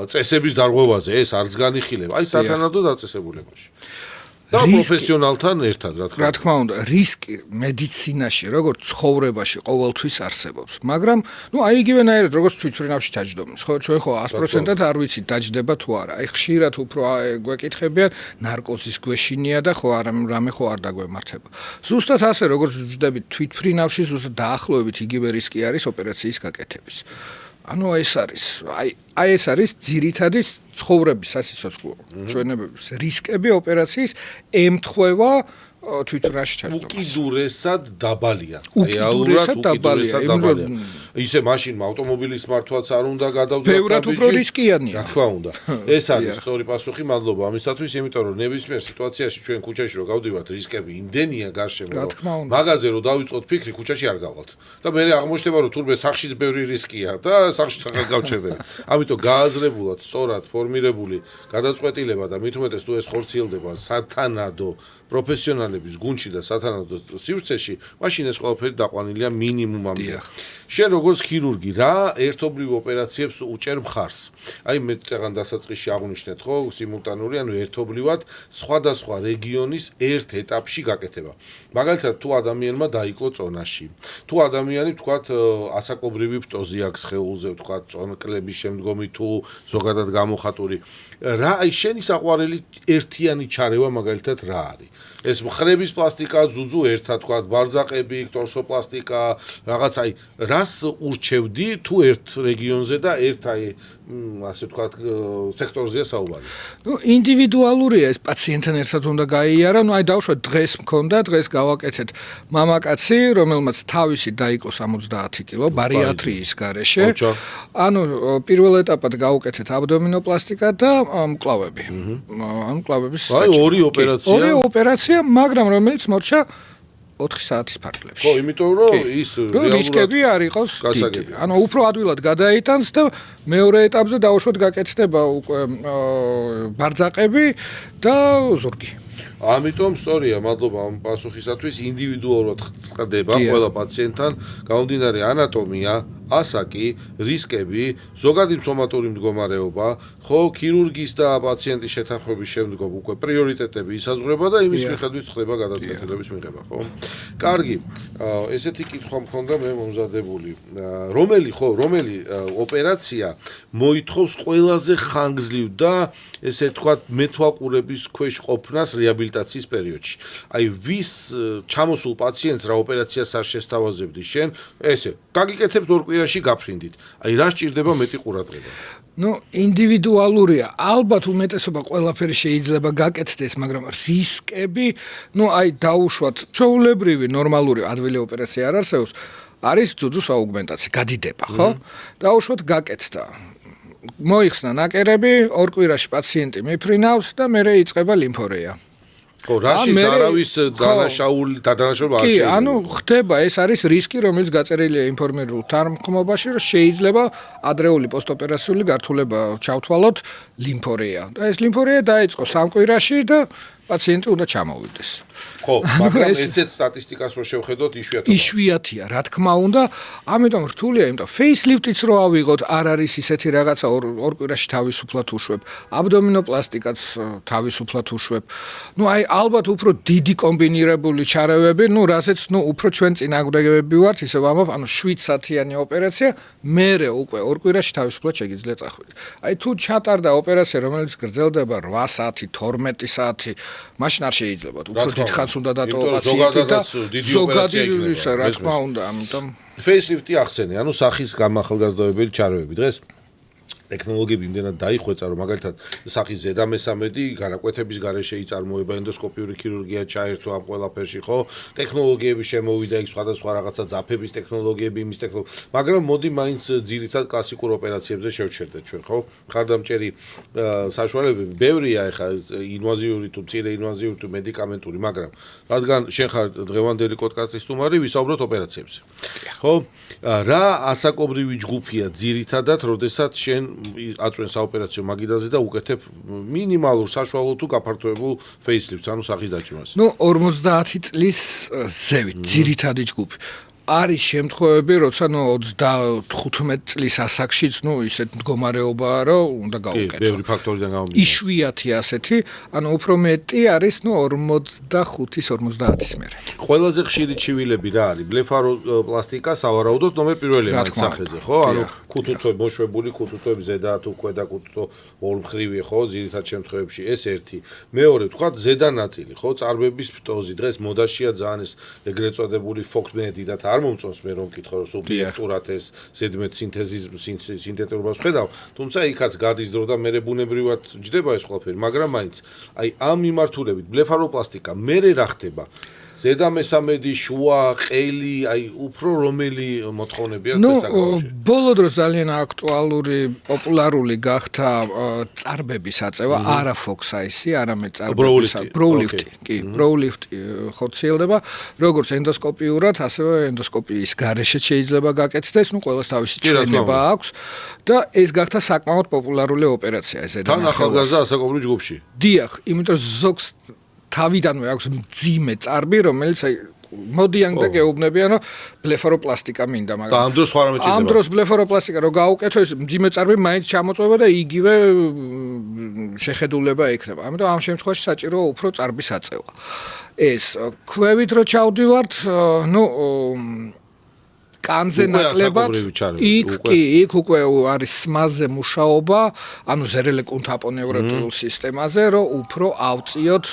[SPEAKER 2] წესების დარღვევაზე, ეს არც განიხილება, აი სათანადო დაწესებულებაში. და პროფესიონალთან ერთად,
[SPEAKER 3] რა თქმა უნდა, რისკი მედიცინაში, როგორც ცხოვრებაში ყოველთვის არსებობს, მაგრამ, აი იგივენაირად, როგორც თვითმფრინავში დაჯდომის, ხო, ჩვენ ხო 100%-ად არ ვიცით დაჯდება თუ არა. აი ხშირად უფრო გვეკითხებიან, ნარკოზის გვეშინია და ხო რამე ხო არ დაგვემართება. ზუსტად ასე, როგორც ვჯდებით თვითმფრინავში, ზუსტად დაახლოებით იგივე რისკი არის ოპერაციის გაკეთების. ანუ ეს არის, აი ეს არის ძირითადი ცხოვრების სასიცოცხლო ჩვენებების რისკები ოპერაციის ემთხვევა თვითრაში ჩაჯდომას.
[SPEAKER 2] უკიდურესად დაბალია.
[SPEAKER 3] უკიდურესად დაბალია.
[SPEAKER 2] ისე მაშინ ავტომობილის მართვაც არ უნდა გადავდოთ.
[SPEAKER 3] ბევრად უფრო რისკიანია.
[SPEAKER 2] რა თქმა უნდა. ეს არის სწორი პასუხი, მადლობა ამისათვის, იმიტომ რომ ნებისმიერ სიტუაციაში ჩვენ ქუჩაში რო გავდივართ, რისკები იმდენია გარშემო, რომ მაღაზე რო დავიწყოთ ფიქრი, ქუჩაში არ გავალთ. და მე აღმოჩნდება, რომ თურმე სახლშიც ბევრი რისკია და სახლში აღარ გავჩერდები. ამიტომ გააზრებულად, სწორად ფორმირებული გადაწყვეტილება და მით უმეტეს თუ ეს ხორციელდება სათანადო პროფესიონალების გუნდში და სათანადო სივრცეში, მაშინ ეს ყველაფერი დაყვანილია მინიმუმამდე. შენ როგორც ქირურგი რა ერთობლივ ოპერაციებს უჭერ მხარს? აი მე წეგან დასაწყისში აღვნიშნეთ ხო, სიმულტანური, ანუ ერთობლივად სხვადასხვა რეგიონის ერთ ეტაპში გაკეთება. მაგალითად, თუ ადამიანმა დაიკლო წონაში, თუ ადამიანი თქვათ ასაკობრივი ფტოზი აქვს სხეულზე, თქვათ წონკლების შემდგომი თუ ზოგადად გამოხატული, რა აი შენი საყვარელი ერთიანი ჩარევა მაგალითად რა არის? ეს მხრების პლასტიკა, ძუძუ ერთად თქვათ, ბარძაყები, ტორსოპლასტიკა, რაღაც აი რას ურჩევდი თუ ერთ რეგიონზე და ერთ აი ასე ვთქვათ სექტორზეა საუბარი.
[SPEAKER 3] ნუ ინდივიდუალურია ეს პაციენტთან ერთად უნდა გაიარა, ნუ აი დავუშვათ დღეს მქონდა, დღეს გავაკეთეთ მამაკაცი, რომელმაც თავისი დაიკლო 70 კილო ბარიატრიის გარეშე. ანუ პირველ ეტაპად გავუკეთეთ აბდომინოპლასტიკა და მკლავები. ანუ მკლავების
[SPEAKER 2] აი ორი ოპერაცია.
[SPEAKER 3] ორი ოპერაცია, მაგრამ რომელიც მორჩა 4 საათის ფარგლებში.
[SPEAKER 2] ხო, იმიტომ რომ ის
[SPEAKER 3] რისკები არ იყოს დიდი. ანუ უფრო ადვილად გადაიტანს და მეორე ეტაპზე დაუშვათ გაკეთდება უკვე ბარძაყები და ზურგი.
[SPEAKER 2] ამიტომ სწორია, მადლობა ამ პასუხისათვის, ინდივიდუალურად წყდება ყველა პაციენტთან, გამომდინარე ანატომია, ასაკი, რისკები, ზოგადი სომატური მდგომარეობა, ხო, ქირურგის და პაციენტის შეთანხმების შემდგომ უკვე პრიორიტეტები ისაზღვრება და იმის მიხედვით ხდება გადაწყვეტილების მიღება, ხო? კარგი, ესეთი კითხვა მქონდა მე მომზადებული. რომელი ოპერაცია მოითხოვს ყველაზე ხანგრძლივ და ესე ვთქვათ მეთვალყურების ქვეშ ყოფნას რეაბილიტაციის პერიოდში. აი ვის ჩამოსულ პაციენტს რა ოპერაციას არ შესთავაზებდი შენ, ესე გაგიკეთებთ ორ კვირაში გაფრინდით. აი რა სჭირდება მეტი ყურადღება?
[SPEAKER 3] ნუ ინდივიდუალურია. ალბათ უმეტესობა ყველაფერი შეიძლება გაკეთდეს, მაგრამ რისკები, ნუ აი დაუშვათ ჩვეულებრივი ნორმალური ადვილი ოპერაცია არ არსებობს. არის ძუძუს აუგმენტაცია, გადიდება, ხო? დაუშვათ გაკეთდა. მოიხსნა ნაკერები, ორ კვირაში პაციენტი მიფრინავს და მერე იწყება ლიმფორეა.
[SPEAKER 2] ხო, რაშიც არავის დანაშაული არ შეიძლება.
[SPEAKER 3] კი, ანუ ხდება, ეს არის რისკი, რომელიც გაწერილია ინფორმირულ თანხმობაში, რომ შეიძლება ადრეული პოსტოპერაციული გართულება ჩავთვალოთ ლიმფორეა. და ეს ლიმფორეა დაიწყო 3 კვირაში და პაციენტი უნდა ჩამოვიდეს.
[SPEAKER 2] ხო, მაგრამ ესეც სტატისტიკას რო შევხედოთ
[SPEAKER 3] იშვიათია, რა თქმა უნდა, ამიტომ რთულია, იმიტომ ფეისლიფტიც რო ავიღოთ, არ არის ისეთი რაღაცა ორ კვირაში თავისუფლად უშვებ, აბდომინოპლასტიკაც თავისუფლად უშვებ. ნუ აი ალბათ უფრო დიდი კომბინირებული ჩარევები, ნუ რაზეც ნუ უფრო ჩვენ წინააღმდეგები ვართ, ისე ვამბობ, ანუ 7 საათიანი ოპერაცია, მერე უკვე ორ კვირაში თავისუფლად შეგიძლია წახვიდე. აი თუ ჩატარდა ოპერაცია, რომელიც გრძელდება 8 საათი, 12 საათი, მაშინ არ შეიძლება. უფრო დიდხანს უნდა დატოვა პაციენტი და ზოგადად რა თქმა უნდა, ამიტომ
[SPEAKER 2] ფეისლიფტი ახსენე, ანუ სახის გამახალგაზრდობებელი ჩარევები დღეს ტექნოლოგიები იმდენად დაიხვეწა, რომ მაგალითად სახის ზედამესამედი განაკვეთების გარეშე იწარმოება ენდოსკოპიური ქირურგია ჩაერთო ამ ყველაფერში, ხო? ტექნოლოგიები შემოვიდა, იქ სხვადასხვა რაღაცა ძაფების ტექნოლოგიები, იმის ტექნოლოგიები, მაგრამ მოდი მაინც ძირითად კლასიკურ ოპერაციებზე შევჩერდეთ ჩვენ, ხო? მხარდამჭერი საშუალებები ბევრია, ეხა ინვაზიური თუ მცირე ინვაზიური თუ მედიკამენტური, მაგრამ რადგან შენ ხარ დღევანდელი პოდკასტის სტუმარი, ვისაუბროთ ოპერაციებზე. ხო? რა ასაკობრივი ჯგუფია ძირითადად, როდესაც შენ აწვენ საოპერაციო მაგიდაზე და უკეთებ მინიმალურ საშუალო თუ გაფართოებულ ფეისლიფტს, ანუ სახის დაჭიმას.
[SPEAKER 3] ნუ 50 წლის ზევით ძირითადი ჯგუფი. არის შემთხვევები, როცა ნუ 35 წლის ასაკშიც, ნუ ისეთ მდგომარეობაა, რომ უნდა გაუკეთო.
[SPEAKER 2] ბევრი ფაქტორიდან გამომდინარე.
[SPEAKER 3] იშვიათი ასეთი, ანუ უფრო მეტი არის, ნუ 45-ის 50-ის მერე.
[SPEAKER 2] ყველაზე ხშირი ჩივილები რა არის? ბლეფაროპლასტიკა, სავარაუდოდ ნომერ პირველია მათ სახეზე, ხო? ანუ ქუთუთო მოშვებული, ქუთუთოები ზედა თუ ქვედა ქუთუთო ორმხრივი, ხო? ძირითად შემთხვევებში ეს ერთი. მეორე, თქვათ, ზედა ნაწილი, ხო? წარბების ფტოზი დღეს მოდაშია ძალიან ეს ეგრეთ წოდებული ფოქსმედი და არ მომწონს მე რომ მკითხო რომ სუბიექტურად ეს ზედმეტ სინთეზურობას ხედავ, თუმცა იქაც გადის დრო და მე ბუნებრივად ჯდება ეს ყველაფერი, მაგრამ მაინც აი ამ მიმართულებით ბლეფაროპლასტიკა მე რა ხდება? ზედამესამედი, შუა, ყელი, აი უფრო რომელი მოთხოვნებია დასაკავში?
[SPEAKER 3] ბოლო დროს ძალიან აქტუალური, პოპულარული გახდა წარბების აწევა, არა ფოქსაისი, არამედ წარბების ბროულიფტი. კი, ბროულიფტი ხორციელდება, როგორც ენდოსკოპიურად, ასევე ენდოსკოპიის გარეშე შეიძლება გაკეთდეს, ყველას თავისი ჩვენება აქვს და ეს გახდა საკმაოდ პოპულარული ოპერაცია ეს
[SPEAKER 2] თან ახალგაზრდა ასაკობრივ ჯგუფში.
[SPEAKER 3] დიახ, იმიტომ ზოგს თავიდანვე აქვს მძიმე წარბი, რომელიც აი მოდიან და გეუბნებიან, რომ ბლეფაროპლასტიკა მინდა, მაგრამ
[SPEAKER 2] და ამ დროს ხარ ამეჭირდება.
[SPEAKER 3] ამ დროს ბლეფაროპლასტიკა რო გაუკეთო, ეს მძიმე წარბი მაინც ჩამოწვევა და იგივე შეხედულება ექნება. ამიტომ ამ შემთხვევაში საჭიროა უფრო წარბის აწევა. ეს ქვევით რო ჩავდივართ, კანზე ნაკლებად იქ უკვე არის სმაზე მუშაობა, ანუ ზერელე კუნთაპონევრატულ სისტემაზე, რომ უფრო ავწიოთ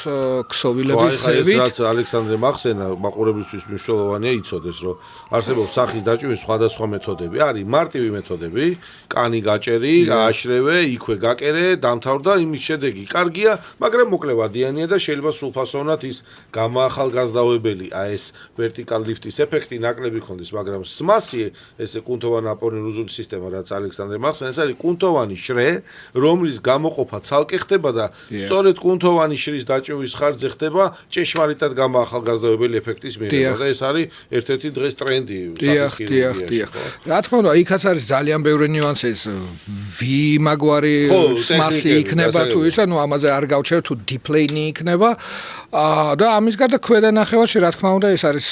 [SPEAKER 3] ქსოვილების ზევით.
[SPEAKER 2] ეს რაც ალექსანდრე მახსენა, მაყურებლისთვის მნიშვნელოვანია იცოდეს, რომ არსებობს სახის დაჭიმის სხვადასხვა მეთოდები. არის მარტივი მეთოდები, კანი გაჭერი, გააშრევე, იქვე გაკერე, დამთავრდა, იმის შედეგი კარგია, მაგრამ მოკლევადიანია და შეიძლება სრულფასოვნად ის გამოახალგაზრდავებელი, ეს ვერტიკალ ლიფტის ეფექტი ნაკლები ქონდეს, მაგრამ სმასი ეს კუნთოვანი აპონირუზული სისტემა რაც ალექსანდრე მახსენს არის კუნთოვანი შრე რომლის გამოყოფა ცალკე ხდება და სწორედ კუნთოვანი შრის დაჭიმვის ხარჯზე ხდება ჭეშმარიტად გამოახალგაზრდავებელი ეფექტის მიღება და ეს არის ერთ-ერთი დღეს ტრენდი
[SPEAKER 3] დიახ. რა თქმა უნდა, იქაც არის ძალიან ბევრი ნიუანსი, ეს ვიმაგვარი სმასი იქნება თუ ისა, ამაზე არ გავჩერ თუ დიპლეინი იქნება და ამის გარდა ქვედა ნახევარში რა თქმა უნდა ეს არის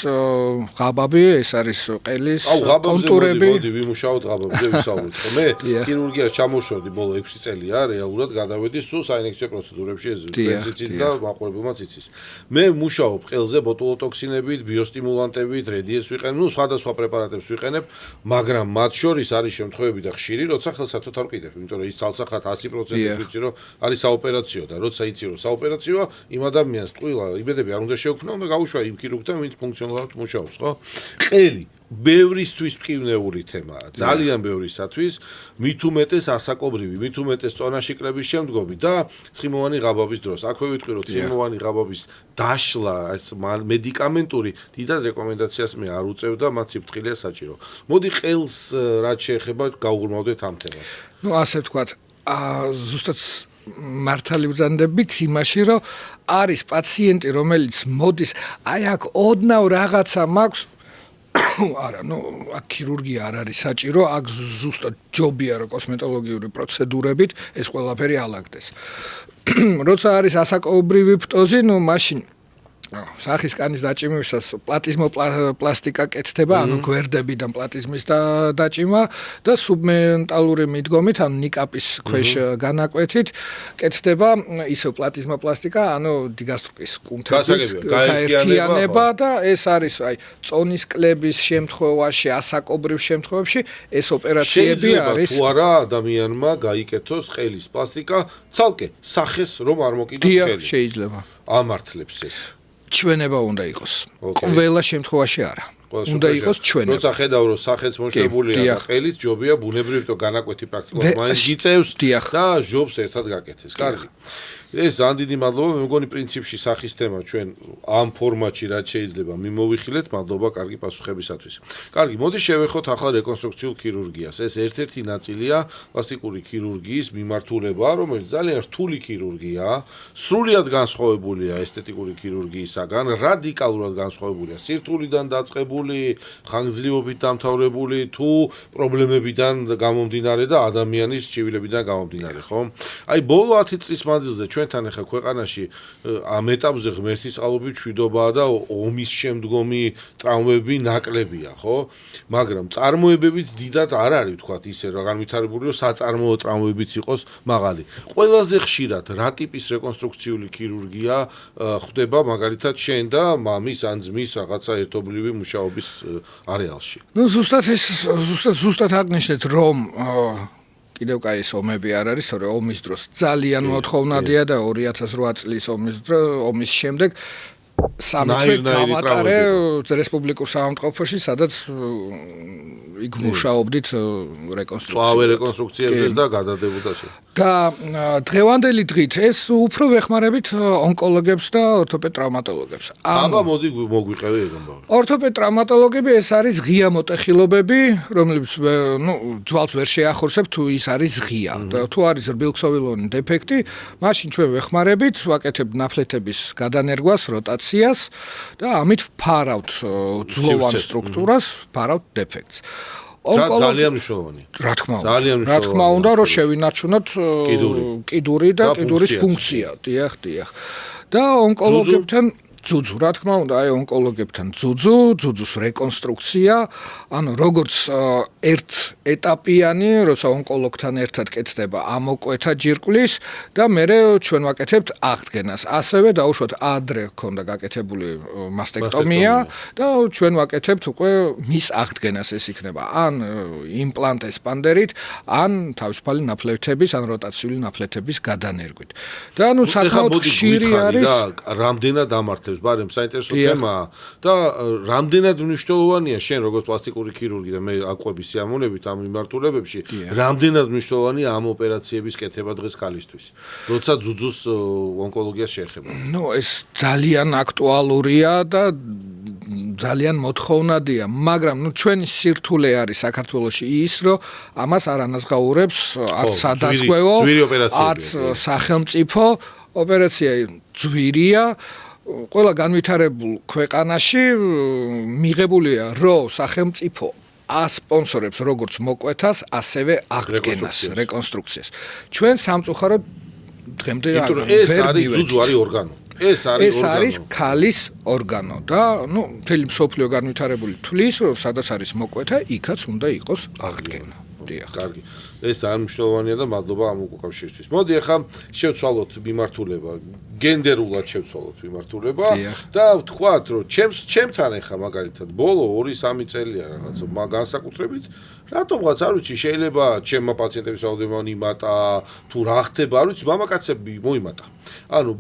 [SPEAKER 3] ღაბაბი, ეს არის ყელის კონტურები.
[SPEAKER 2] მოდი ვიმუშაოთ ღაბებზე ვისაუბროთ. მე ქირურგიას ჩამოშორდი ბოლო 6 წელია, რეალურად გადავედი სულ საინექცია პროცედურებში, ეს ბენზიცით და მაყურებელმაც იცის. მე მუშაობ ყელზე ბოტულოტოქსინებით, ბიოსტიმულანტებით, რედიეს ვიყენებ, სხვადასხვა პრეპარატებს ვიყენებ, მაგრამ მათ შორის არის შემთხვევები და ხშირი, როცა ხელსაწყოდ არ ვყიდებ, იმიტომ რომ ის ცალსახად 100% ვიცი რომ არის საოპერაციო და როცა იცი რომ საოპერაციოა, იმ ადამიანს ტყუილა იბედები არ უნდა შეუქმნა, უნდა გაუშვა იმ ქირურგთან, ვინც ფუნქციონალურად მუშაობს, ხო? ყელი ბევრისთვის მტკივნეული თემაა, ძალიან ბევრისათვის, მით უმეტეს ასაკობრივი, მით უმეტეს წონაშიკლების შემდგომი და ცხიმოვანი ღაბების დროს. აქვე ვიტყვი, რომ ცხიმოვანი ღაბების დაშლა, ეს მედიკამენტური დიდად რეკომენდაციას მე არ უწევ და მათ სიფრთხილეა საჭირო. მოდი ყელს რაც შეეხება გავუღრმავდეთ ამ თემას.
[SPEAKER 3] ასე ვთქვათ, ზუსტად მართალი ვზანდებით იმაში, რომ არის პაციენტი, რომელიც მოდის, აი აქ ოდნავ რაღაცა მაქვს არა, აქ ქირურგია არ არის საჭირო, აქ ზუსტად ჯობია რომ კოსმეტოლოგიური პროცედურებით ეს ყველაფერი ალაგდეს. როცა არის ასაკობრივი ფტოზი, მაშინ სახის კანის დაჭიმვისას პლატიზმოპლასტიკა კეთდება, ანუ გვერდებიდან პლატიზმის დაჭიმა და სუბმენტალური მიდგომით, ანუ ნიკაპის ქვეშ განაკვეთით კეთდება ისევ პლატიზმოპლასტიკა, ანუ დიგასტრიკის კუნთების გაერთიანება და ეს არის აი წონის კლების შემთხვევაში, ასაკობრივ შემთხვევებში ეს ოპერაციები არის.
[SPEAKER 2] თუ არა ადამიანმა გაიკეთოს ყელის პლასტიკა ცალკე სახეს რომ არ მოკიდოს ხელი.
[SPEAKER 3] დიახ, შეიძლება.
[SPEAKER 2] ამართლებს ეს.
[SPEAKER 3] ჩვენება უნდა იყოს. ყველა შემთხვევაში არა. უნდა იყოს ჩვენება.
[SPEAKER 2] როცა ხედავ რომ სახეც მოშებულია და ყელიც ჯობია ბუნებრივი თუ განაკვეთი პრაქტიკულად მაინც გიწევს და ჟობს ერთად გაკეთეს. კარგი. ეს ძალიან დიდი მადლობა, მე მგონი პრინციპში სახის თემა ჩვენ ამ ფორმატში რაც შეიძლება მიმოვიხილეთ, მადლობა კარგი პასუხებისათვის. კარგი, მოდი შევეხოთ ახლა რეკონსტრუქციულ ქირურგიას. ეს ერთ-ერთი ნაწილია პლასტიკური ქირურგიის მიმართულება, რომელიც ძალიან რთული ქირურგია, სრულიად განსხვავებულია ესთეტიკური ქირურგიისაგან, რადიკალურად განსხვავებულია სირთულიდან დაწყებული, ხანგრძლივობით დამთავრებული თუ პრობლემებიდან გამომდინარე და ადამიანის ჭივილებიდან გამომდინარე, ხო? აი ბოლო 10 წლის მანძილზე ჩვენთან ახლა ქვეყანაში ამ ეტაპზე ღმერთის წყალობით მშვიდობაა და ომის შემდგომი ტრავმები ნაკლებია, ხო? მაგრამ წარმოებებით დიდად არ არის, ვთქვათ, ისე რა განვითარებული, რომ საწარმოო ტრავმებიც იყოს მაღალი. ყველაზე ხშირად რა ტიპის რეკონსტრუქციული ქირურგია ხდება მაგალითად შენ და მამის ან ძმის რაღაცა ერთობლივი მუშაობის არეალში?
[SPEAKER 3] ზუსტად აღნიშნეთ, რომ კიდევ კაი ეს ომები არ არის, თორე ომის დროს ძალიან მოთხოვნადია და 2008 წლის ომის შემდეგ 13 გავატარე რესპუბლიკურ საავადმყოფოში, სადაც იქ მუშაობდით
[SPEAKER 2] რეკონსტრუქციებზე და გადადებულდაში.
[SPEAKER 3] და დღევანდელი დღით ეს უფრო ვეხმარებით ონკოლოგებს და ორთოპედ-ტრავმატოლოგებს.
[SPEAKER 2] აბა მოდი მოგვიყევი ეგამბავი.
[SPEAKER 3] ორთოპედ-ტრავმატოლოგები ეს არის ღია მოტეხილობები, რომლებიც ძვალს ვერ შეახორცებ თუ ის არის ღია. და თუ არის რბილ-ქსოვილოვანი დეფექტი, მაშინ ჩვენ ვეხმარებით, ვაკეთებთ ნაფლეთების გადანერგვას, როტაციას და ამით ვფარავთ ძვლოვან სტრუქტურას, ვფარავთ დეფექტს.
[SPEAKER 2] ძალიან მნიშვნელოვანია.
[SPEAKER 3] რა თქმა უნდა.
[SPEAKER 2] ძალიან
[SPEAKER 3] რა თქმა უნდა, რომ შევინარჩუნოთ კიდური და კიდურის ფუნქცია. დიახ. და ონკოლოგებთან ძუძუ, რა თქმა უნდა, აი ონკოლოგებთან ძუძუს რეკონსტრუქცია, ანუ როგორც ერთ ეტაპიანი, როცა ონკოლოგთან ერთად კეთდება ამოკვეთა ჯირკვლის და მერე ჩვენ ვაკეთებთ აღდგენას. ასევე დაუშვათ ადრე ქონდა გაკეთებული მასტექტომია და ჩვენ ვაკეთებთ უკვე მის აღდგენას, ეს იქნება ან იმპლანტ ესპანდერით, ან თავისუფალი ნაფლეთების, ან როტაციული ნაფლეთების გადანერგვით. და ანუ საკმაოდ ხშირი არის
[SPEAKER 2] რამდენად ამართებს ბარემ საინტერესო თემაა და რამდენად მნიშვნელოვანია შენ როგორც პლასტიკური ქირურგი და მე აკვების სიამოვნებით ამ მიმართულებებში რამდენად მნიშვნელოვანია ამ ოპერაციების კეთება დღეს ქალისთვის როცა ძუძუს ონკოლოგიას შეეხება.
[SPEAKER 3] ეს ძალიან აქტუალურია და ძალიან მოთხოვნადია, მაგრამ ჩვენი სირთულე არის საქართველოში ის, რომ ამას არ ანაზღაურებს არც სადაზღვევო, არც სახელმწიფო ოპერაცია ძვირია. ყველა განვითარებულ ქვეყანაში მიღებულია, რომ სახელმწიფო ასპონსორებს როგორც მოკვეთას, ასევე აღდგენას, რეკონსტრუქციას. ჩვენ სამწუხაროდ დღემდე
[SPEAKER 2] ვერ მივეძებთ. ეს
[SPEAKER 3] არის ქალის ორგანო და მთელი მსოფლიო განვითარებული თვლის, რომ სადაც არის მოკვეთა, იქაც უნდა იყოს აღდგენა.
[SPEAKER 2] კარგი. ეს ძალიან მნიშვნელოვანია და მადლობა ამ უკავშირისთვის. მოდი ახლა შევცვალოთ მიმართულება, გენდერულად შევცვალოთ მიმართულება და ვთქვათ, რომ ჩემთან ახლა მაგალითად ბოლო 2-3 წელია რაღაცა განსაკუთრებით რატომღაც არ ვიცი, შეიძლება ჩემმა პაციენტების რაოდენობა იმატა, თუ რა ხდება, არ ვიცი, მამაკაცები მოიმატა. ანუ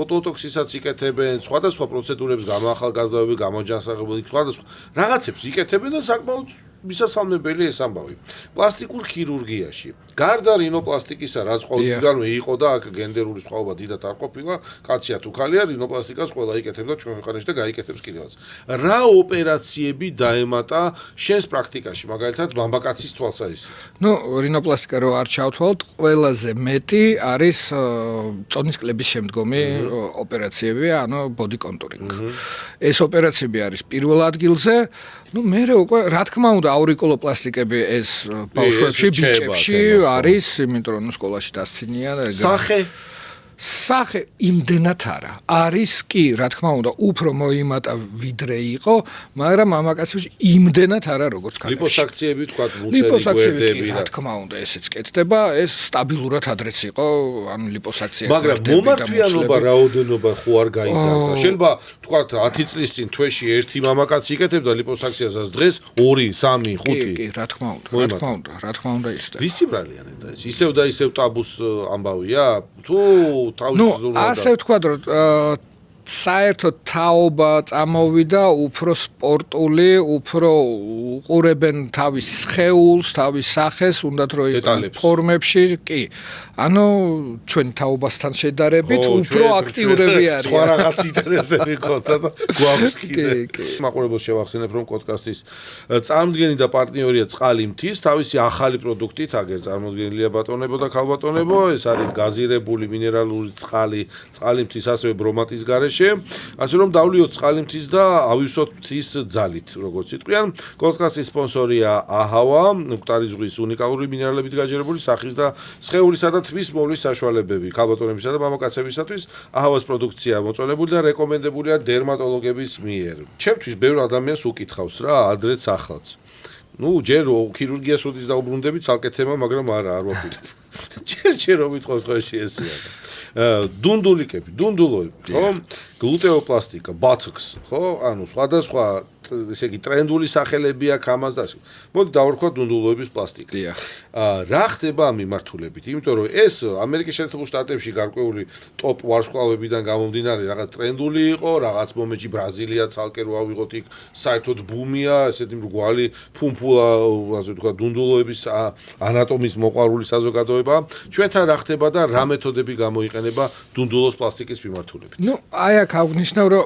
[SPEAKER 2] ბოტოქსისაც იკეთებენ, სხვადასხვა პროცედურებს გამოახალგაზრდავები, გამოჯანსაღებები, სხვადასხვა რაღაცებს იკეთებენ და საკმაოდ მისასალმებელი ეს ამბავი. პლასტიკურ ქირურგიაში, გარდა რინოპლასტიკისა, რაც ყოველდღიურადღე იყო და აქ გენდერული სხვაობა დიდად არ ყოფილა, კაცია თუ ქალია, რინოპლასტიკას ყველა იკეთებდა ჩვენ ქვეყანაში და გაიკეთებს კიდევაც. რა ოპერაციები დაემატა შენს პრაქტიკაში, მაგალითად, მამაკაცის თვალსაზრისით?
[SPEAKER 3] რინოპლასტიკა რო არ ჩავთვალოთ, ყველაზე მეტი არის წონის კლების შემდგომი ოპერაციები, ანუ ბოდი კონტურინგ. ეს ოპერაციები არის პირველ ადგილზე. მერე უკვე რა თქმა უნდა აურიკულოპლასტიკები ეს ბავშვებში, ბიჭებში არის, იმიტომ რომ სკოლაში დასცინია და სახე იმდენად არა. არის კი, რა თქმა უნდა, უფრო მოიმატა ვიდრე იყო, მაგრამ მამაკაცებში იმდენად არა როგორც ქალებში.
[SPEAKER 2] ლიპოსაქციები თქვა მუცელი,
[SPEAKER 3] რა თქმა უნდა, ესეც კეთდება, ეს სტაბილურად ადრეც იყო, ანუ ლიპოსაქცია.
[SPEAKER 2] მაგრამ მომართვიანობა, რაოდენობა ხო არ გაიზარდა. შეიძლება თქვა 10 წლის წინ თვეში ერთი მამაკაცი იკეთებდა ლიპოსაქციას, დღეს 2, 3, 5.
[SPEAKER 3] კი, რა თქმა უნდა ისე.
[SPEAKER 2] ვისი ბრალიანია და ეს? ისევ და ისევ ტაბუს ამბავია? თუ ასე
[SPEAKER 3] ვთქვათ, რომ საერთოდ თაობა წამოვიდა უფრო სპორტული, უფრო უყურებენ თავის სხეულს, თავის სახეს, უნდათ რომ იყოს ფორმებში, კი. ანუ ჩვენ თაობასთან შედარებით უფრო აქტიურები არიან.
[SPEAKER 2] სხვა რაღაც ინტერესები გქონდა და გვაქვს კიდე. მაყურებელს შევახსენებ, რომ პოდკასტის წამდგენი და პარტნიორია წყალი მთის, თავისი ახალი პროდუქტით აგერ წარმოდგენილია ბატონებო და ქალბატონებო, ეს არის გაზირებული მინერალური წყალი, წყალი მთის ასევე ბრომატის გარეშე. ასე რომ დავლიოთ წყალი მთის და ავივსოთ მთის ძალით, როგორც იტყვიან. პოდკასტის სპონსორია აჰავა, ნუქტარი ზღვის უნიკალური მინერალებით გაჯერებული სახის და სხეულისა და თმის მოვლის საშუალებები ქალბატონებისა და მამაკაცებისათვის. აჰავას პროდუქცია მოწონებული და რეკომენდებულია დერმატოლოგების მიერ. ჩემთვის ბევრ ადამიანს უკითხავს რა, ადრეც ახლაც. ჯერ ქირურგიას უდის დაუბრუნდებით ცალკე თემა, მაგრამ არ ვაფიქრებ. ჯერ რომ ვითხოვს ხოლმე ესეა. დუნდულოები, ხო? გლუტეოპლასტიკა, ბოთოქს, ხო? ანუ სხვადასხვა ესე იგი ტრენდული სახელები აქვს ამას და ასე. მოდი დავარქვათ დუნდულოების პლასტიკი.
[SPEAKER 3] დიახ.
[SPEAKER 2] რა ხდება ამ მიმართულებით? იმიტომ რომ ეს ამერიკის შეერთებულ შტატებში გარკვეული ტოპ ვარსკვლავებიდან გამომდინარე რაღაც ტრენდული იყო, რაღაც მომენტში ბრაზილია ცალკე რო ავიღოთ იქ საერთოდ ბუმია, ესეთი მრგვალი ფუმფულა, ასე ვთქვათ, დუნდულოების ანატომიის მოყვარული საზოგადოება. ჩვენთან რა ხდება და რა მეთოდები გამოიყენება დუნდულოს პლასტიკის მიმართულებით?
[SPEAKER 3] ნუ აი აქ აღვნიშნავ რომ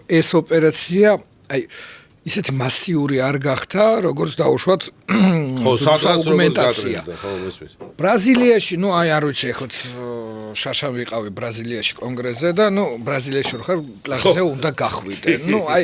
[SPEAKER 3] ეს ოპერაცია აი ისეთი მასიური არ გახდა, როგორც დაუშვათ აუგმენტაცია. ბრაზილიაში, ნუ აი არ ვიცი, ეხლა შაშა ვიყავი ბრაზილიაში კონგრესზე და ნუ ბრაზილიაში ხარ პლაჟზე უნდა გახვიდე. ნუ აი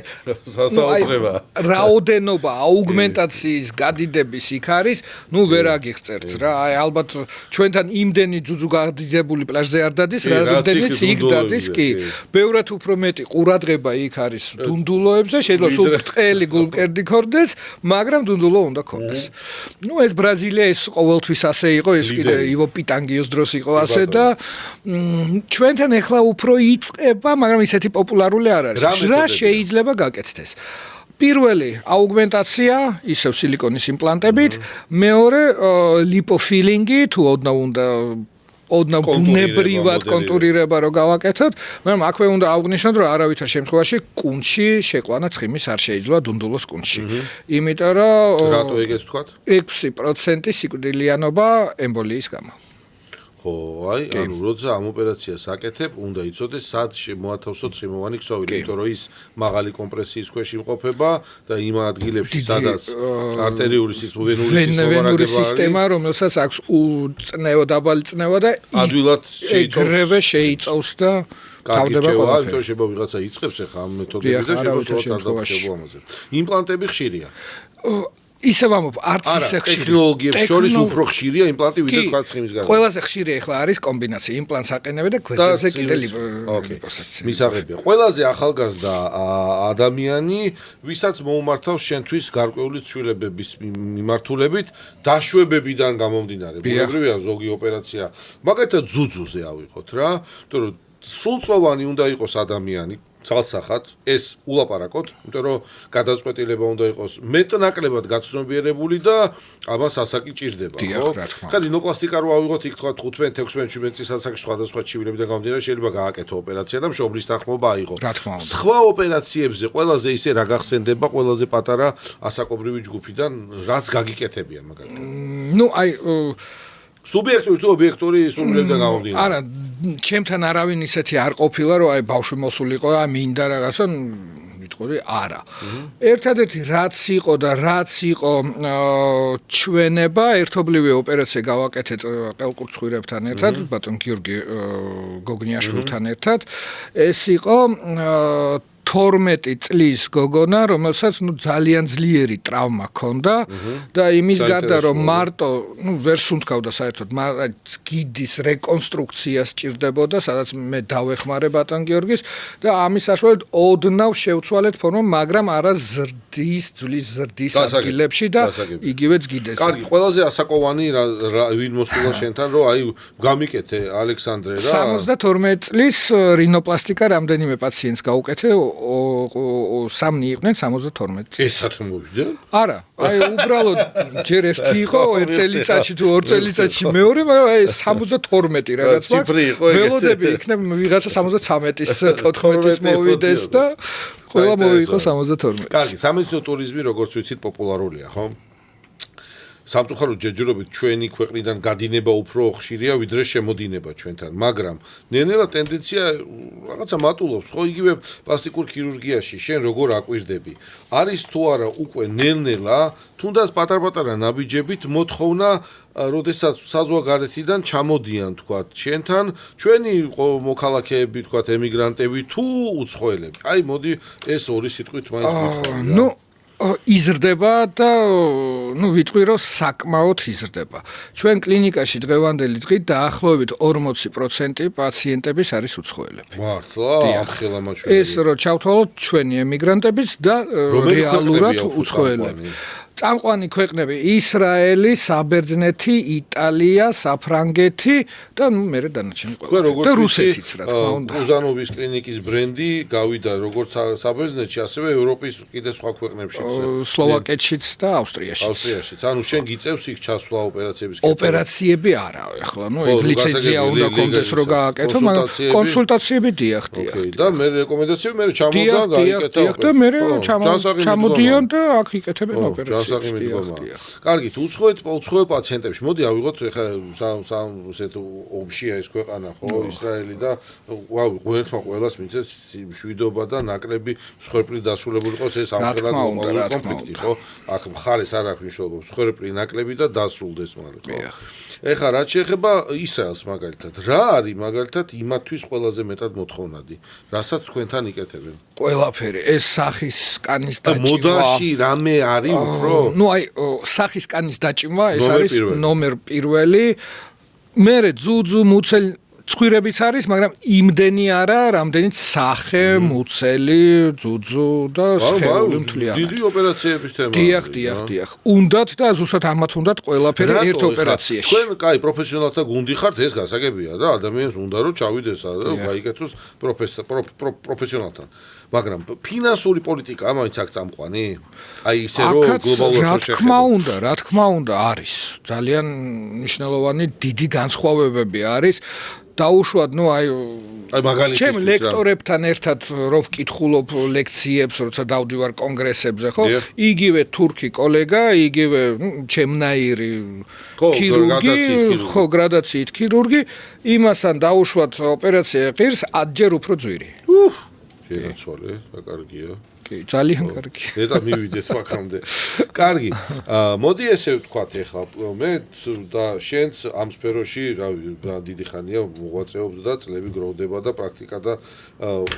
[SPEAKER 3] რაოდენობა აუგმენტაციის გადიდების იქ არის, ნუ ვერ აგიღწერთ რა. აი ალბათ ჩვენთან იმდენი ძუძუ გადიდებული პლაჟზე არ დადის, რამდენიც იქ დადის კი. ბევრად უფრო მეტი ყურადღება იქ არის დუნდულოებზე, შეიძლება სულ ბრტყელი გულმკერდი ქონდეს, მაგრამ დუნდულო უნდა ქონდეს. ნუ ეს ბრაზილია ეს ყოველთვის ასე იყო, ეს კიდე ივო პიტანგიოს დროს იყო ასე და ჩვენთან ახლა უფრო იწყება, მაგრამ ისეთი პოპულარული არ არის. რა შეიძლება გაკეთდეს? პირველი აუგმენტაცია, ისევ სილიკონის იმპლანტებით, მეორე ლიპოფილინგი, თუ ოდნავ ბუნებრივად კონტურირება რო გავაკეთოთ, მაგრამ აქვე უნდა აღვნიშნოთ, რომ არავითარ შემთხვევაში კუნჩი შეყვანა ცხიმის არ შეიძლება დუნდულოს კუნჩი. იმიტომ რომ
[SPEAKER 2] რატო ეგეც ვთქვათ?
[SPEAKER 3] 6% სიკვდილიანობა ემბოლიის გამო.
[SPEAKER 2] ხო, აი, ანუ როცა ამ ოპერაციას აკეთებ, უნდა იცოდეს, სად შემოათავსო ცხიმოვანი ქსოვილი, იმიტომ რომ ის მაღალი კომპრესიის ქვეშ იმყოფება და იმ ადგილებში, სადაც არტერიული
[SPEAKER 3] ვენური სისტემა, რომელსაც აქვს დაბალი წნევა და
[SPEAKER 2] ადვილად
[SPEAKER 3] შეიწოვს და თავდება ყველაფერი.
[SPEAKER 2] იმიტომ შეიძლება ვიღაცა იწყებს ახლა ამ მეთოდებით და შეიძლება ამაზე. იმპლანტები ხშირია.
[SPEAKER 3] ისე ვამბობ, არც ისე ხშირია.
[SPEAKER 2] ტექნოლოგიებს შორის უფრო ხშირია იმპლანტი, ვიდრე თქვა ცხიმის გარდა.
[SPEAKER 3] ყველაზე ხშირი ახლა არის კომბინაცია იმპლანტს აყენებენ და გვერდებზე კიდე ლიპოსექცია.
[SPEAKER 2] მისაღებია. ყველაზე ახალგაზრდა ადამიანი, ვისაც მოუმართავს შენთვის გარკვეული ცვლილებების მიმართულებით, დაშვებებიდან გამომდინარე. ბუნებრივია ზოგი ოპერაცია, მაგალითად ძუძუზე ავიღოთ რა, იმიტომ რომ სრულწლოვანი უნდა იყოს ადამიანი. ცალსახად ეს ულაპარაკოთ, იმიტომ რომ გადაწყვეტილება უნდა იყოს მეტნაკლებად გაცნობიერებული და ამას ასაკი ჭირდება, ხო? ხა რინოპლასტიკა რო ავიღოთ იქ თქვა 15-16 წლის ასაკში სხვადასხვა ჩივილებიდან გამომდინარე შეიძლება გააკეთო ოპერაცია და მშობლის დახმობა აიღო. სხვა ოპერაციებზე ყველაზე ისე რა გახსენდება ყველაზე პატარა ასაკობრივი ჯგუფიდან რაც გაგიკეთებია მაგალითად. ნუ აი სუბიექტური თუ ობიექტური სურვილებიდან გამომდინარე.
[SPEAKER 3] არა, ჩემთან არავინ ისეთი არ ყოფილა, რომ აი ბავშვი მოსულიყო და მინდა რაღაცა, ვიტყოდი, არა. ერთადერთი რაც იყო და რაც იყო ჩვენება, ერთობლივი ოპერაცია გავაკეთეთ ყელყურცხვირებთან ერთად, ბატონ გიორგი გოგნიაშვილთან ერთად. ეს იყო 12 წლის გოგონა, რომელსაც ძალიან ძლიერი ტრავმა ჰქონდა და იმის გარდა რომ მარტო, ვერ სუნთქავდა საერთოდ, მაგრამ გიდის რეკონსტრუქცია სჭირდებოდა, სადაც მე დავეხმარე ბატონ გიორგის და ამის საშუალებით ოდნავ შევცვალეთ ფორმა, მაგრამ არა ძვლის ზრდის ადგილებში და იგივე გიდეს.
[SPEAKER 2] კარგი, ყველაზე ასაკოვანი ვინ მოსულა შენთან, რომ აი გამიკეთე ალექსანდრე რა.
[SPEAKER 3] 72 წლის რინოპლასტიკა რამდენიმე პაციენტს გაუკეთე 3 იყვნენ 72 წლის.
[SPEAKER 2] ესაც მოვიდა?
[SPEAKER 3] არა, აი უბრალოდ ჯერ ერთი იყო, 1 წელიწადში თუ 2 წელიწადში მეორე, მაგრამ აი 72 რაღაც მაქვს. ველოდები იქნებ ვიღაცა 73-ის 14-ის მოვიდეს და ყველა მოიყო 72.
[SPEAKER 2] კარგი, სამედიცინო ტურიზმი როგორც ვიცით პოპულარულია, ხო? სამწუხაროდ ჯერჯერობით ჩვენი ქვეყნიდან გადინება უფრო ხშირია ვიდრე შემოდინება ჩვენთან, მაგრამ ნელ-ნელა ტენდენცია რაღაცა მატულობს, ხო, იგივე პლასტიკურ ქირურგიაში შენ როგორ აკვირდები. არის თუ არა უკვე ნელ-ნელა, თუნდაც პატარ-პატარა ნაბიჯებით მოთხოვნა, როდესაც საზღვარგარეთიდან ჩამოდიან, თქვათ, შენთან, ჩვენი მოქალაქეები, თქვათ, ემიგრანტები თუ უცხოელები. აი, მოდი ეს ორი სიტყვით მაინც
[SPEAKER 3] მithოვი. იზრდება და ვიტყვი რომ საკმაოდ იზრდება. ჩვენ კლინიკაში დღევანდელი დღით დაახლოებით 40% პაციენტების არის უცხოელები.
[SPEAKER 2] მართლა? ახლა
[SPEAKER 3] ეს რო ჩავთვალოთ ჩვენი ემიგრანტებიც და რეალურად უცხოელები. წამყვანი ქვეყნები ისრაელი, საბერძნეთი, იტალია, საფრანგეთი და მერე დანარჩენი
[SPEAKER 2] როგორც
[SPEAKER 3] და რუსეთიც რა თქმა უნდა.
[SPEAKER 2] უზანოვის კლინიკის ბრენდი გავიდა როგორც საბერძნეთში, ასევე ევროპის კიდე სხვა ქვეყნებშიც.
[SPEAKER 3] სლოვაკეთშიც და ავსტრიაშიც.
[SPEAKER 2] ავსტრიაშიც. ანუ შენ გიწევს იქ ჩასვლა ოპერაციების
[SPEAKER 3] ოპერაციები არა, ეხლა, ეგ ლიცენზია უნდა კონდეს რომ გააკეთო, მაგრამ კონსულტაციები დიახ.
[SPEAKER 2] ოკეი, და მე რეკომენდაციები მე ჩამოვდა გაიკეთა.
[SPEAKER 3] და მე ჩამოდიან და აქ იკეთებენ ოპერაციებს.
[SPEAKER 2] კარგით, უცხოელ პაციენტებში. მოდი ავიღოთ ეხლა ესეთ ომშია ეს ქვეყანა, ხო, ისრაელი და ღმერთმა ყველას მიცეს მშვიდობა და ნაკლები მსხვერპლი დასრულებული იყოს ეს ამხელად გლობალური კონფლიქტი, ხო? აქ მხარეს არ აქვს მნიშვნელობა, მსხვერპლი ნაკლები და დასრულდეს მალე, ხო? ეხლა რაც შეეხება ისრაელს მაგალითად, რა არის მაგალითად იმათთვის ყველაზე მეტად მოთხოვნადი, რასაც თქვენთან იკეთებენ?
[SPEAKER 3] ყველაფერი, ეს სახის კანის დაჭიმვა.
[SPEAKER 2] მოდაში რამე არის უფრო?
[SPEAKER 3] ნუ აი სახის კანის დაჭიმვა, ეს არის ნომერ პირველი. მერე ძუძუ მუცელი ცხვირებიც არის, მაგრამ იმდენი არა, რამდენიც სახე, მუცელი, ძუძუ და სხეული მთლიანად.
[SPEAKER 2] დიდი ოპერაციების თემა.
[SPEAKER 3] დიახ. უნდათ და ზუსტად ამათ უნდათ ყველაფერი ერთ ოპერაციაში.
[SPEAKER 2] თქვენ კაი პროფესიონალთა გუნდი ხართ, ეს გასაგებია და ადამიანს უნდა რომ ჩავიდეს და გაიკეთოს პროფესიონალთან. მაგრამ ფინანსური პოლიტიკა მაინც აქ წამყვანი? აი ისე რომ გლობალურად
[SPEAKER 3] შეხედა. რა თქმა უნდა არის. ძალიან მნიშვნელოვანი დიდი განსხვავებები არის. დაუშვათ, ნუ აი
[SPEAKER 2] მაგალითად
[SPEAKER 3] ჩემ ლექტორებთან ერთად რო ვკითხულობ ლექციებს, როცა დავდივარ კონგრესებზე, ხო? იგივე თურქი კოლეგა, იგივე ჩემნაირი ქირურგი, ხო, გრადაციით ქირურგი, იმასთან დაუშვათ ოპერაცია ღირს 10-ჯერ უფრო ძვირი.
[SPEAKER 2] შეგაცვალე, საკარგია.
[SPEAKER 3] კი, ძალიან კარგი.
[SPEAKER 2] და მივიდეთ მაგამდე. კარგი. მოდი ესე ვთქვათ ეხლა მე და შენც ამ სფეროში, რავი, დიდი ხანია მოღვაწეობ და წლები გროვდება და პრაქტიკა და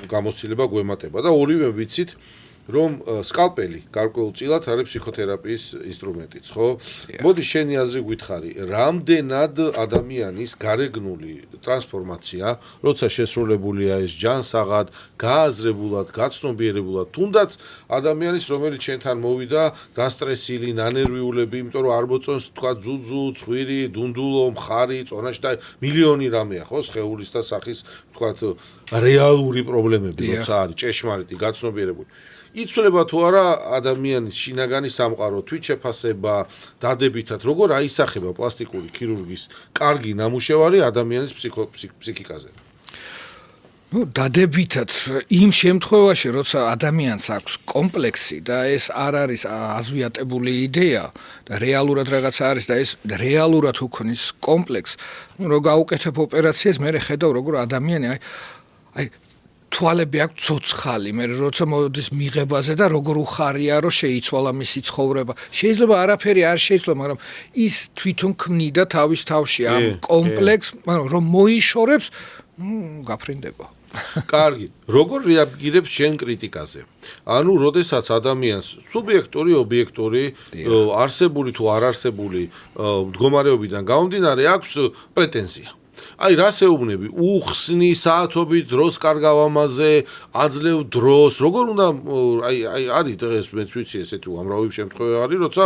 [SPEAKER 2] გამოცდილება გვემატება და ორივე ვიცით რომ სკალპელი გარკვეულწილად არის ფსიქოთერაპიის ინსტრუმენტიც, ხო? მოდი შენი აზრი გითხარი, რამდენად ადამიანის გარეგნული ტრანსფორმაცია, როცა შესრულებულია ეს ჯანსაღად, გააზრებულად, გაცნობიერებულად, თუნდაც ადამიანის, რომელიც შენთან მოვიდა, დასტრესილი, ნანერვიულები, იმიტომ რომ არ მოწონს თქვა ძუძუ, ცხვირი, დუნდულო, მხარი, წონაში და მილიონი რამეა, ხო, სხეულის და სახის, თქვა რეალური პრობლემები, როცა არის ჭეშმარიტი, გაცნობიერებული. იცვლება თუ არა ადამიანის შინაგანი სამყარო, თვითშეფასება, დადებითად, როგორ აისახება პლასტიკური ქირურგის კარგი ნამუშევარი ადამიანის ფსიქიკაზე?
[SPEAKER 3] ნუ დადებითად იმ შემთხვევაში, როცა ადამიანს აქვს კომპლექსი და ეს არ არის აზვიატებული იდეა და რეალურად რაღაცა არის და ეს რეალურად უქმნის კომპლექსს, ნუ რო გაუკეთებ ოპერაციას, მე ხედავ როგორ ადამიანი აი თვალები აქვს ცოცხალი, მე როცა მოდის მიღებაზე და როგორ უხარია რომ შეიცვალა მისი ცხოვრება. შეიძლება არაფერი არ შეიცვალა, მაგრამ ის თვითონ ქმნიდა თავის თავში ამ კომპლექსს, მაგრამ რომ მოიშორებს, გაფრინდება.
[SPEAKER 2] კარგი, როგორ რეაგირებს შენ კრიტიკაზე? ანუ, როდესაც ადამიანს სუბიექტური, ობიექტური, არსებული თუ არ არსებული მდგომარეობიდან გამომდინარე აქვს პრეტენზია. აი რას ეუბნები? უხსნი საათობით დროს კარგავ ამაზე, აძლევ დროს, როგორ უნდა აი არის დღეს მეც ვიცი ესეთი უამრავი შემთხვევა არის, როცა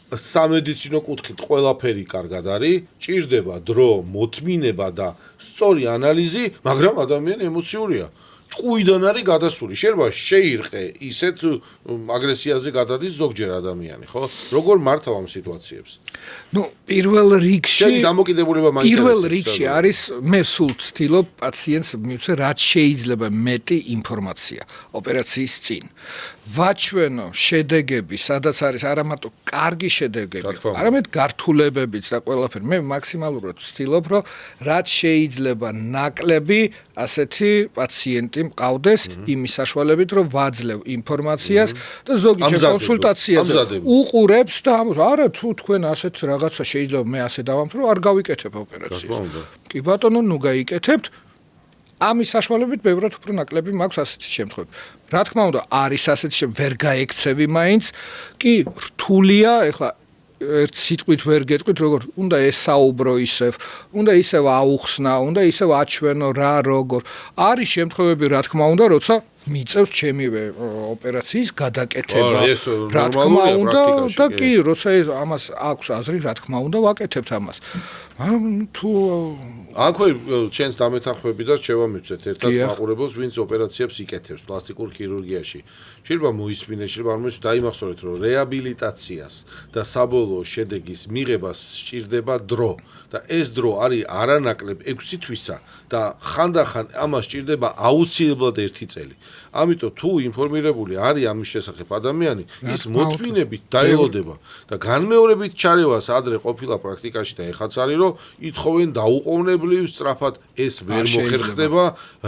[SPEAKER 2] სამედიცინო კუთხით ყველაფერი კარგად არის, ჭირდება დრო, მოთმინება და სწორი ანალიზი, მაგრამ ადამიანი ემოციურია. ჭკუიდან არის გადასული. შეიძლება შეირყე ისეთ აგრესიაზე გადადის ზოგჯერ ადამიანი, ხო? როგორ მართავ ამ სიტუაციებს?
[SPEAKER 3] ნუ პირველ რიგში არის მე სულ ვცდილობ პაციენტს მივცე რაც შეიძლება მეტი ინფორმაცია ოპერაციის წინ. ვაჩვენო შედეგები, სადაც არის არა მარტო კარგი შედეგები, არამედ გართულებებიც და ყველაფერი. მე მაქსიმალურად ვცდილობ, რომ რაც შეიძლება ნაკლები ასეთი პაციენტი მყავდეს იმის საშუალებით, რომ ვაძლევ ინფორმაციას და ზოგჯერ კონსულტაციაზე უყურებს და არა თუ თქვენ ასეთ რაღაცა შეიძლება მე ასე დავამთავრო, არ გავიკეთებ ოპერაციას. კი ბატონო, ნუ გაიკეთებთ. ამის საშუალებით ბევრად უფრო ნაკლები მაქვს ასეთი შემთხვევები. რა თქმა უნდა, არის ასეთი ვერ გაექცევი მაინც, კი რთულია, ეხლა ერთ სიტყვით ვერ გეტყვით, როგორ უნდა ესაუბრო ისევ, უნდა ისევ აუხსნა, უნდა ისევ აჩვენო რა როგორ. არის შემთხვევები, რა თქმა უნდა, როცა მიწევს ჩემივე ოპერაციის გადაკეთება.
[SPEAKER 2] ეს
[SPEAKER 3] რა თქმა
[SPEAKER 2] ნორმალურია
[SPEAKER 3] უნდა
[SPEAKER 2] პრაქტიკაში,
[SPEAKER 3] და
[SPEAKER 2] კი.
[SPEAKER 3] კი, როცა ამას აქვს აზრი, რა თქმა უნდა, ვაკეთებთ ამას. მაგრამ თუ
[SPEAKER 2] აქვე ჩვენს დამეთანხმები და შევამეცეთ ერთად
[SPEAKER 3] დიახ.
[SPEAKER 2] მაყურებელს, ვინც ოპერაციებს იკეთებს პლასტიკურ ხირურგიაში. შეიძლება მოისმინეს, შეიძლება არ მოისმინეს, დაიმახსოვრეთ, რომ რეაბილიტაციას და საბოლოო შედეგის მიღებას სჭირდება დრო და ეს დრო არის არანაკლებ 6 თვისა და ხანდახან ამას სჭირდება აუცილებლად 1 წელი. ამიტომ თუ ინფორმირებული არის ამის შესახებ ადამიანი, ის მოთმინებით დაელოდება და განმეორებით ჩარევას ადრე ყოფილა პრაქტიკაში და ეხაც არის, რომ ითხოვენ დაუყოვნებლივ სწრაფად ეს ვერ მოხერხდება,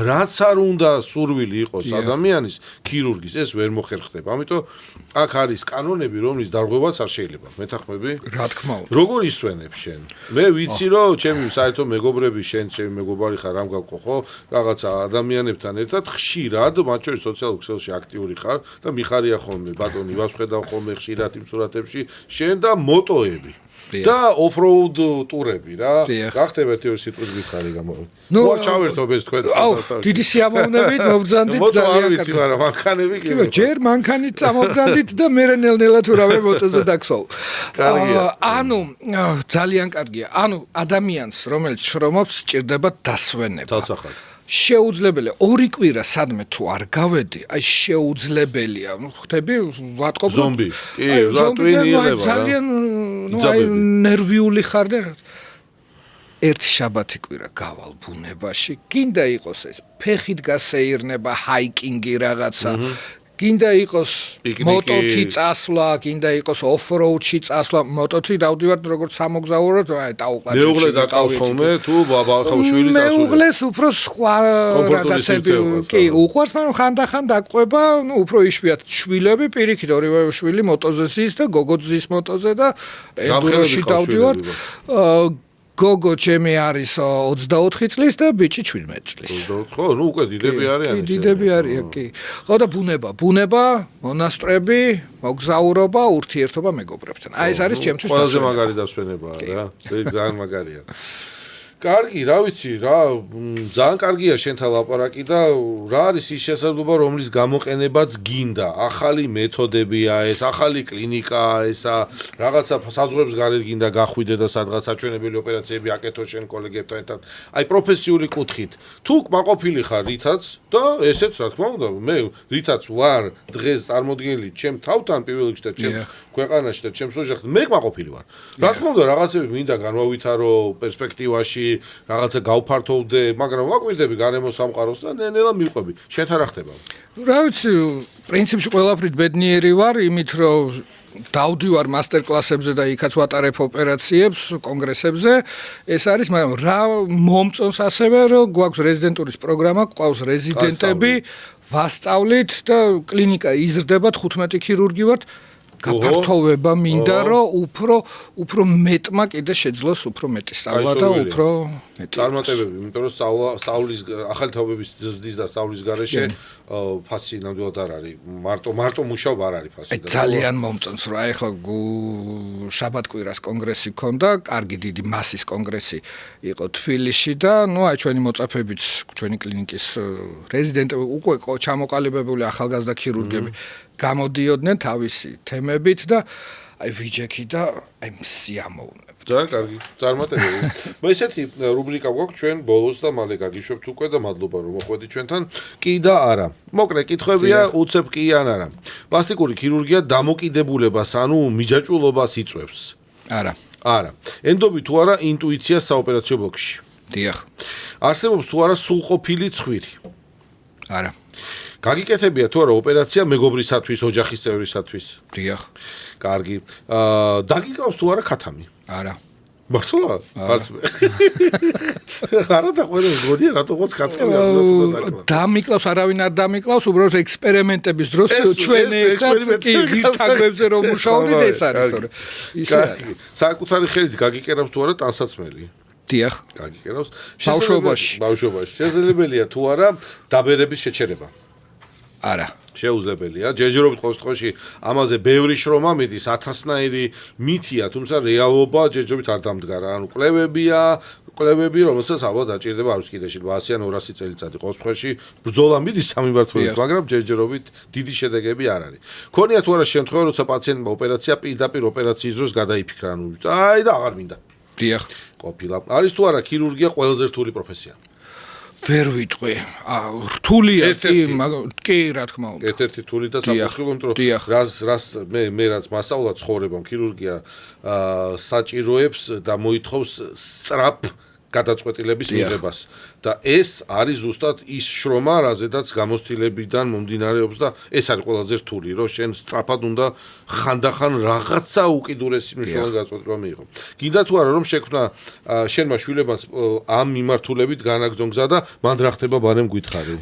[SPEAKER 2] რაც არ უნდა სურვილი იყოს ადამიანის, ქირურგის, ეს ვერ მოხერხდება. ამიტომ აქ არის კანონები, რომლის დარღვევაც არ შეიძლება. მეთანხმები?
[SPEAKER 3] რა თქმა უნდა.
[SPEAKER 2] როგორ ისვენებ შენ? მე ვიცი, რომ ჩემი საერთო მეგობრები, ჩემი მეგობარი ხარ, რამ გავყო ხო? რაღაცა ადამიანებთან ერთად ხშირად, მათ შორის სოციალურ ქსელში აქტიური ხარ და მიხარია ხოლმე ბატონი, ვასხედავ ხოლმე ხშირად იმ სურათებში შენ და მოტოები. და off-road ტურები რა. გახდება ერთი ორი სიტყვით გითხარი გამოვიდე. ნუ ჩავერთობ ეს თქვენ.
[SPEAKER 3] დიდი სიამოვნებით მობრძანდით
[SPEAKER 2] ძალიან კარგი. ვიცი, მაგრამ მანქანები კი.
[SPEAKER 3] ჯერ მანქანით წამობრძანდით და მე ნელ-ნელა თუ რავე მოტოზე დაგსვავ.
[SPEAKER 2] კარგია.
[SPEAKER 3] ანუ ძალიან კარგია. ანუ ადამიანს, რომელიც შრომობს, სჭირდება დასვენება.
[SPEAKER 2] თალსახად.
[SPEAKER 3] შეუძლებელია ორი კვირა სადმე თუ არ გავედი, აი შეუძლებელია. ნუ ხვდები, ვატყობ
[SPEAKER 2] ზომბი. კი, ზატვინი ელება.
[SPEAKER 3] ძალიან აი ნერვიული ხარ და ერთი შაბათი კვირა გავალ ბუნებაში. გინდა იყოს ეს ფეხით გასეირნება, ჰაიკინგი რაღაცა. გინდა იყოს მოტოთი წასვლა, გინდა იყოს off-road-ში წასვლა, მოტოთი დავდივართ როგორც სამოგზაუროდ, აი დაუყარეთ.
[SPEAKER 2] მეუღლე დაკავს ხოლმე თუ ბავშვი წასვლა.
[SPEAKER 3] მეუღლეს უფრო სხვა რაღაცები კი უყვარს, მაგრამ ხანდახან დაყვება, ნუ უფრო იშვიათ შვილები, პირიქით ორივე შვილი მოტოზე ზის და გოგო ზის მოტოზე და ენდუროში დავდივართ. გოგო ჩემი არის 24 წლის და ბიჭი 17 წლის.
[SPEAKER 2] 24, ხო, ნუ უკვე დიდები არიან.
[SPEAKER 3] კი, დიდები არიან, კი. ხო და ბუნება, მონასტრები, მოგზაურობა, ურთიერთობა მეგობრებთან. აი ეს არის ჩემთვის
[SPEAKER 2] ყველაზე მაგარი დასვენებაა რა. ეს ძალიან მაგარია. კარგი, რა ვიცი, რა, ძალიან კარგია შენთან ლაპარაკი და რა არის ის შესაძლებლობა, რომლის გამოყენებაც გინდა. ახალი მეთოდებია ეს, ახალი კლინიკაა ესა, რაღაცა საზღვრებს გარეთ გინდა გახვიდე და სადღაც საჩვენებელი ოპერაციები აკეთო შენ კოლეგებთან ერთად. აი პროფესიული კუთხით. თუ კმაყოფილი ხარ რითაც და ესეც რა თქმა უნდა, მე რითაც ვარ დღეს წარმოდგენილი ჩემ თავთან პირველ რიგში და ჩემ ქვეყანაში და ჩემს ოჯახთან, მე კმაყოფილი ვარ. რა თქმა უნდა, რაღაცები მინდა განვავითარო პერსპექტივაში რაღაცა გავფართოვდე, მაგრამ ვაკვირდები გარემო სამყაროს და ნელა მივყვები. შენთან რა ხდება? რა
[SPEAKER 3] ვიცი, პრინციპში ყველაფრით ბედნიერი ვარ, იმით რომ დავდივარ მასტერკლასებზე და იქაც ვატარებ ოპერაციებს, კონგრესებზე. ეს არის, მაგრამ რა მომწონს ასევე, რომ გვაქვს რეზიდენტურის პროგრამა, გვყავს რეზიდენტები, ვასწავლით და კლინიკა იზრდება 15 ქირურგი ვართ. გაფართოვება მინდა რომ უფრო მეტმა კიდე შეძლოს უფრო მეტი სწავლა და უფრო მეტი
[SPEAKER 2] წარმატებები, იმიტომ რომ სწავლის ახალი თაობების ზრდის და სწავლის გარეშე ფასი ნამდვილად არ არის. მარტო მუშაობა არ არის ფასი.
[SPEAKER 3] ძალიან მომწონს რა, ეხლა შაბათ-კვირას კონგრესი ქონდა, კარგი დიდი მასის კონგრესი იყო თბილისში და ნუ აი ჩვენი მოწაფეებიც, ჩვენი კლინიკის რეზიდენტები უკვე ჩამოყალიბებული ახალგაზრდა ქირურგები გამოდიოდნენ თავისი თემებით და აი ვიჯექი და აი სიამოვნებდა.
[SPEAKER 2] ძალიან კარგი, წარმატებები. მე ესეთი რუბრიკა გვაქვს ჩვენ ბოლოს და მალე გაგიშვებთ უკვე და მადლობა რომ მოხვედით ჩვენთან. კი და არა. მოკლე კითხვებია, უცებ კი ან არა. პლასტიკური ქირურგია დამოკიდებულებას, ანუ მიჯაჭვულობას იწვევს?
[SPEAKER 3] არა.
[SPEAKER 2] არა. ენდობი თუ არა ინტუიციას საოპერაციო ბლოკში?
[SPEAKER 3] დიახ.
[SPEAKER 2] არსებობს თუ არა სულყოფილი ცხვირი?
[SPEAKER 3] არა.
[SPEAKER 2] გაგიკეთებია თუ არა ოპერაცია მეგობრისათვის, ოჯახის წევრისათვის?
[SPEAKER 3] დიახ.
[SPEAKER 2] კარგი. დაგიკავს თუ არა ქათამი?
[SPEAKER 3] არა.
[SPEAKER 2] მართლა? არა და ყველა გონია რატომაც ქათამი არ უნდა
[SPEAKER 3] დამიკლავს, არავინ არ დამიკლავს, უბრალოდ ექსპერიმენტების დროს ჩვენ ერთად ვირთაგვებზე რომ მუშაობდით ეს არის თორე. ისე არის.
[SPEAKER 2] საკუთარი ხელით გაგიკერავს თუ არა ტანსაცმელი?
[SPEAKER 3] დიახ.
[SPEAKER 2] გაგიკერავს.
[SPEAKER 3] ბავშვობაში.
[SPEAKER 2] შესაძლებელია თუ არა დაბერების შეჩერება?
[SPEAKER 3] არა.
[SPEAKER 2] შეუძლებელია. ჯერჯერობით ყოველ შემთხვევაში ამაზე ბევრი შრომა მიდის, 1000-ნაირი მითია, თუმცა რეალობა ჯერჯერობით არ დამდგარა. ანუ კვლევები, რომელსაც ალბათ დაჭირდება არის კიდეში 100 ან 200 წელიწადი. ყოველ შემთხვევაში ბრძოლა მიდის სამიმართლეობით, მაგრამ ჯერჯერობით დიდი შედეგები არ არის. ქონია თუ არა შემთხვევა, როცა პაციენტმა ოპერაცია პირდაპირ ოპერაციის დროს გადაიფიქრა, ანუ აი და აღარ მინდა.
[SPEAKER 3] დიახ.
[SPEAKER 2] ყოფილა. არის თუ არა ქირურგია ყველაზე რთული პროფესია?
[SPEAKER 3] ვერ ვიტყვი. რთულია კი, რა თქმა უნდა.
[SPEAKER 2] ერთ-ერთი რთული და საფუძვლო, იმიტომ რომ რას მე რაც მასწავლა ცხოვრებამ ქირურგია საჭიროებს და მოითხოვს სწრაფ გადაწყვეტილების მიღებას და ეს არის ზუსტად ის შრომა, რაზედაც გამოცდილებიდან მომდინარეობს და ეს არის ყველაზე რთული, რომ შენ სწრაფად უნდა ხანდახან რაღაცა უკიდურესი მნიშვნელოვანი გადაწყვეტილება მიიღო. გინდა თუ არა რომ შექმნა შენმა შვილებმაც ამ მიმართულებით განაგრძონ გზა და მანდ რა ხდება ბარემ გითხარი.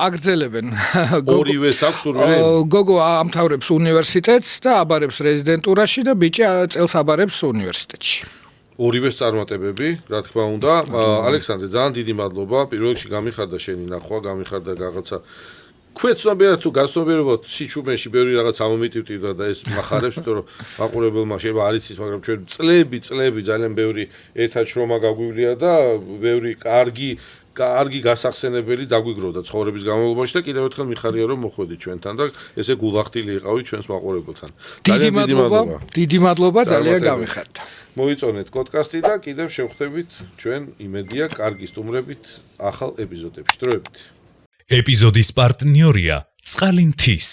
[SPEAKER 3] აგრძელებენ.
[SPEAKER 2] ორივეს აქვს სურვილი?
[SPEAKER 3] გოგო ამთავრებს უნივერსიტეტს და აბარებს რეზიდენტურაში და ბიჭი წელს აბარებს უნივერსიტეტში.
[SPEAKER 2] ორივეს წარმატებები, რა თქმა უნდა. ალექსანდრე, ძალიან დიდი მადლობა. პირველ რიგში გამიხარდა შენი ნახვა, გამიხარდა რაღაცა ქვეცნობიერად თუ გასნობიერებად სიჩუმეში ბევრი რაღაც ამომიტივტივდა და ეს მახარებს, იმიტომ რომ მაყურებელმა შეიძლება არ იცის, მაგრამ ჩვენ წლები ძალიან ბევრი ერთად შრომა გაგვივლია და ბევრი კარგი გასახსენებელი დაგვიგროვდა ცხოვრების განმავლობაში და კიდევ ერთხელ მიხარია რომ მოხვედით ჩვენთან და ესე გულახდილი იყავით ჩვენს მაყურებელთან.
[SPEAKER 3] დიდი მადლობა, ძალიან გამიხარდა.
[SPEAKER 2] მოიწონეთ პოდკასტი და კიდევ შევხვდებით ჩვენ იმედია კარგი სტუმრებით ახალ ეპიზოდებში. დროებით.
[SPEAKER 4] ეპიზოდის პარტნიორია წყალი მთის.